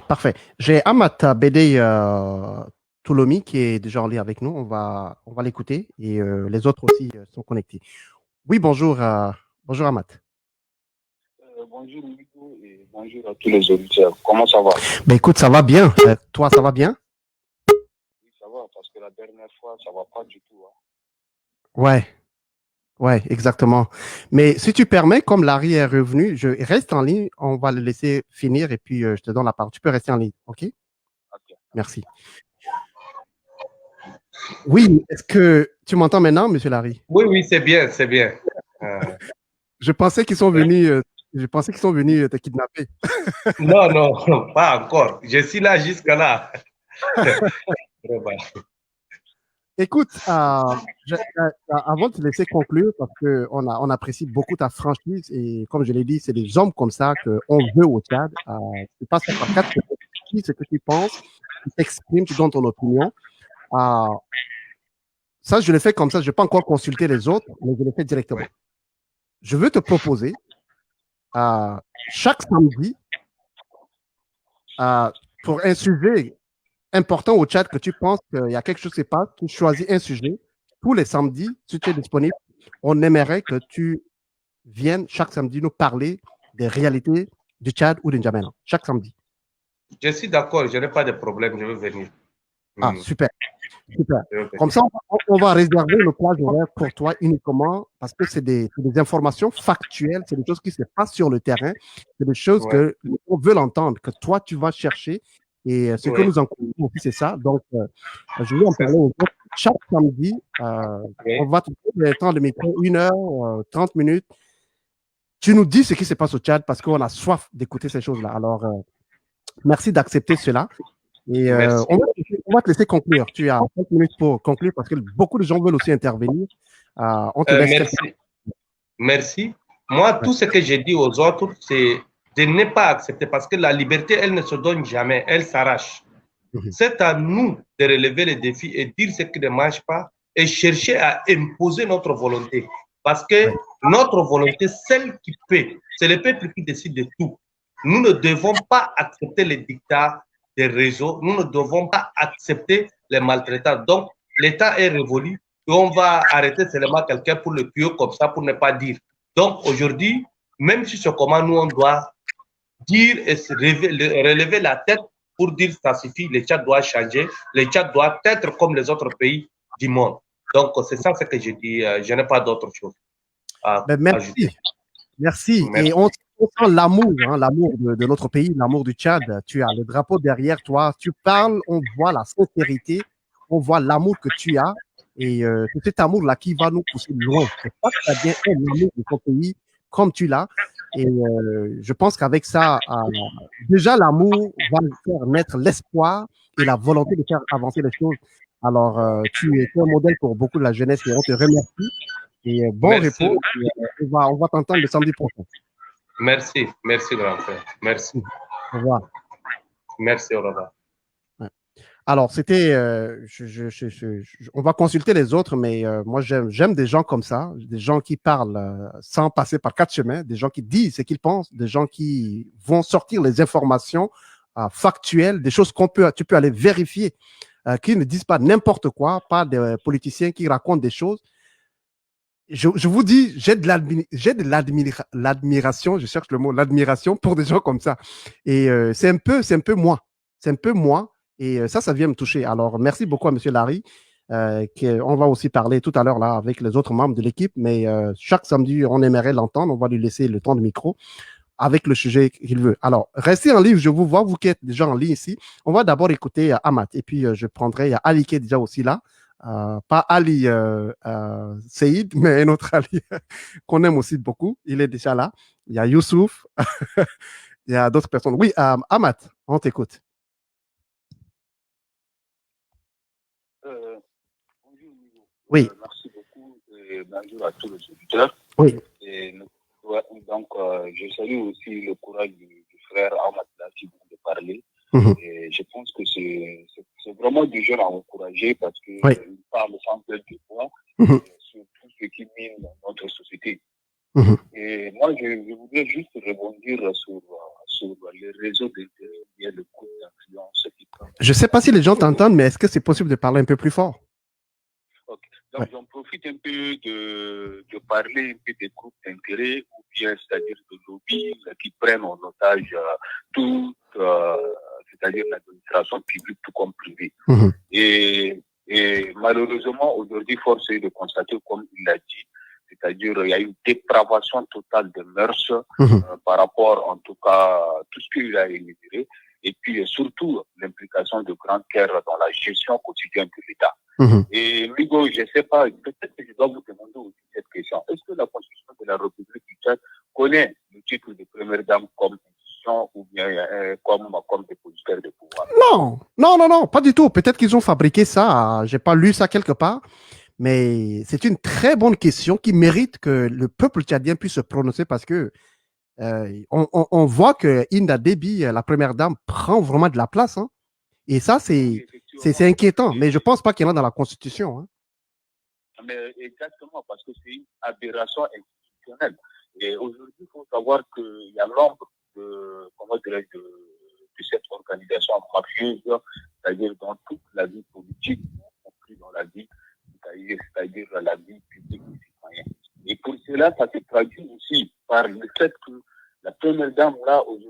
Parfait. J'ai Amat Bédé Toulomi qui est déjà en ligne avec nous. On va l'écouter et les autres aussi sont connectés. Oui, bonjour. Bonjour Amat. Bonjour Nico et bonjour à tous les auditeurs. Comment ça va? Ben, écoute, ça va bien. Toi, ça va bien? Oui, ça va, parce que la dernière fois, ça va pas du tout. Ouais. Ouais, exactement. Mais si tu permets, comme Larry est revenu, je reste en ligne. On va le laisser finir et puis je te donne la parole. Tu peux rester en ligne, OK? Ok. Merci. Oui, est-ce que tu m'entends maintenant, Monsieur Larry? Oui, oui, c'est bien, c'est bien. Je pensais qu'ils sont venus, te kidnapper. Non, non, pas encore. Je suis là jusqu'à là. Écoute, avant de te laisser conclure, parce qu'on apprécie beaucoup ta franchise et comme je l'ai dit, c'est des hommes comme ça qu'on veut au Tchad. Tu passes par 4 ce que tu penses, tu t'exprimes, tu donnes ton opinion. Ça, je le fais comme ça, je n'ai pas encore consulté les autres, mais je le fais directement. Je veux te proposer chaque samedi, pour un sujet important au chat que tu penses qu'il y a quelque chose qui se passe, tu choisis un sujet. Tous les samedis, si tu es disponible, on aimerait que tu viennes chaque samedi nous parler des réalités du Tchad ou du N'Djamena. Chaque samedi. Je suis d'accord, je n'ai pas de problème, je vais venir. Ah, super. Super. Je vais venir. Comme ça, on va réserver le plage horaire pour toi uniquement parce que c'est des informations factuelles, c'est des choses qui se passent sur le terrain, c'est des choses que on veut l'entendre, que toi, tu vas chercher. Et ce que nous encourageons aussi, c'est ça. Donc, je vais en parler aux autres. Chaque samedi, on va te donner le temps de micro, 1 heure, 30 minutes. Tu nous dis ce qui se passe au Tchad parce qu'on a soif d'écouter ces choses-là. Alors, merci d'accepter cela. Et on va te laisser conclure. Tu as 5 minutes pour conclure parce que beaucoup de gens veulent aussi intervenir. On te laisse merci. Merci. Moi, tout ce que j'ai dit aux autres, c'est de ne pas accepter parce que la liberté, elle ne se donne jamais, elle s'arrache. C'est à nous de relever les défis et dire ce qui ne marche pas et chercher à imposer notre volonté. Parce que notre volonté, celle qui peut, c'est le peuple qui décide de tout. Nous ne devons pas accepter les dictats des réseaux, nous ne devons pas accepter les maltraitants. Donc, l'État est révolu et on va arrêter seulement quelqu'un pour le tuer comme ça, pour ne pas dire. Donc, aujourd'hui, même si c'est comment nous, on doit dire et se relever la tête pour dire ça suffit, le Tchad doit changer, le Tchad doit être comme les autres pays du monde. Donc, c'est ça ce que je dis, je n'ai pas d'autre chose à ajouter. Merci. Et on sent l'amour, hein, l'amour de notre pays, l'amour du Tchad. Tu as le drapeau derrière toi, tu parles, on voit la sincérité, on voit l'amour que tu as. Et c'est cet amour-là qui va nous pousser loin. C'est pas que tu as bien l'amour de ton pays comme tu l'as. Et je pense qu'avec ça, déjà l'amour va faire naître l'espoir et la volonté de faire avancer les choses. Alors, tu es un modèle pour beaucoup de la jeunesse et on te remercie. Et bon repos. On va t'entendre le samedi prochain. Merci, merci grand frère. Merci. Au revoir. Merci, au revoir. Alors, c'était, on va consulter les autres, mais moi, j'aime des gens comme ça, des gens qui parlent sans passer par 4 chemins, des gens qui disent ce qu'ils pensent, des gens qui vont sortir les informations factuelles, des choses tu peux aller vérifier, qui ne disent pas n'importe quoi, pas des politiciens qui racontent des choses. Je vous dis, j'ai de l'admiration, je cherche le mot, l'admiration pour des gens comme ça. Et c'est un peu moi. C'est un peu moi. Et ça vient me toucher. Alors, merci beaucoup à M. Larry. On va aussi parler tout à l'heure là avec les autres membres de l'équipe, mais chaque samedi, on aimerait l'entendre. On va lui laisser le temps de micro avec le sujet qu'il veut. Alors, restez en ligne, je vous vois, vous qui êtes déjà en ligne ici. On va d'abord écouter Amat. Et puis, je prendrai, il y a Ali qui est déjà aussi là. Pas Ali Seïd, mais un autre Ali qu'on aime aussi beaucoup. Il est déjà là. Il y a Youssouf. Il y a d'autres personnes. Oui, Amat, on t'écoute. Bonjour, Hugo. Oui. Merci beaucoup et bonjour à tous les auditeurs. Oui. Et, donc, je salue aussi le courage du frère Ahmad là, qui vient de parler. Et je pense que c'est vraiment du genre à encourager parce qu'il parle sans peur de poids sur tout ce qui mine notre société. Et moi, je voudrais juste rebondir sur les réseaux d'intérêt et le coup d'influence. Je ne sais pas si les gens t'entendent, mais est-ce que c'est possible de parler un peu plus fort? Okay. Donc, j'en profite un peu de parler un peu des groupes d'intérêt ou bien, c'est-à-dire de lobbies qui prennent en otage tout, c'est-à-dire l'administration publique tout comme privée. Et malheureusement, aujourd'hui, force est de constater, comme il l'a dit, c'est-à-dire il y a une dépravation totale des mœurs par rapport, en tout cas, à tout ce qu'il a énuméré, et puis surtout l'implication de grands cœurs dans la gestion quotidienne de l'État. Et Migo, je ne sais pas, peut-être que je dois vous demander aussi cette question. Est-ce que la Constitution de la République du Tchad connaît le titre de première dame comme institution ou bien comme dépositaire de pouvoir? Non, pas du tout. Peut-être qu'ils ont fabriqué ça. Je n'ai pas lu ça quelque part. Mais c'est une très bonne question qui mérite que le peuple tchadien puisse se prononcer parce que on voit que Inda Déby, la première dame, prend vraiment de la place. Hein. Et ça, c'est inquiétant. Mais je ne pense pas qu'il y en a dans la Constitution. Hein. Mais exactement, parce que c'est une aberration institutionnelle. Et aujourd'hui, il faut savoir qu'il y a l'ombre de cette organisation mafieuse, c'est-à-dire dans toute la vie politique, y compris dans la vie, c'est-à-dire la vie publique des citoyens. Et pour cela, ça se traduit aussi par le fait que la première dame, là, aujourd'hui,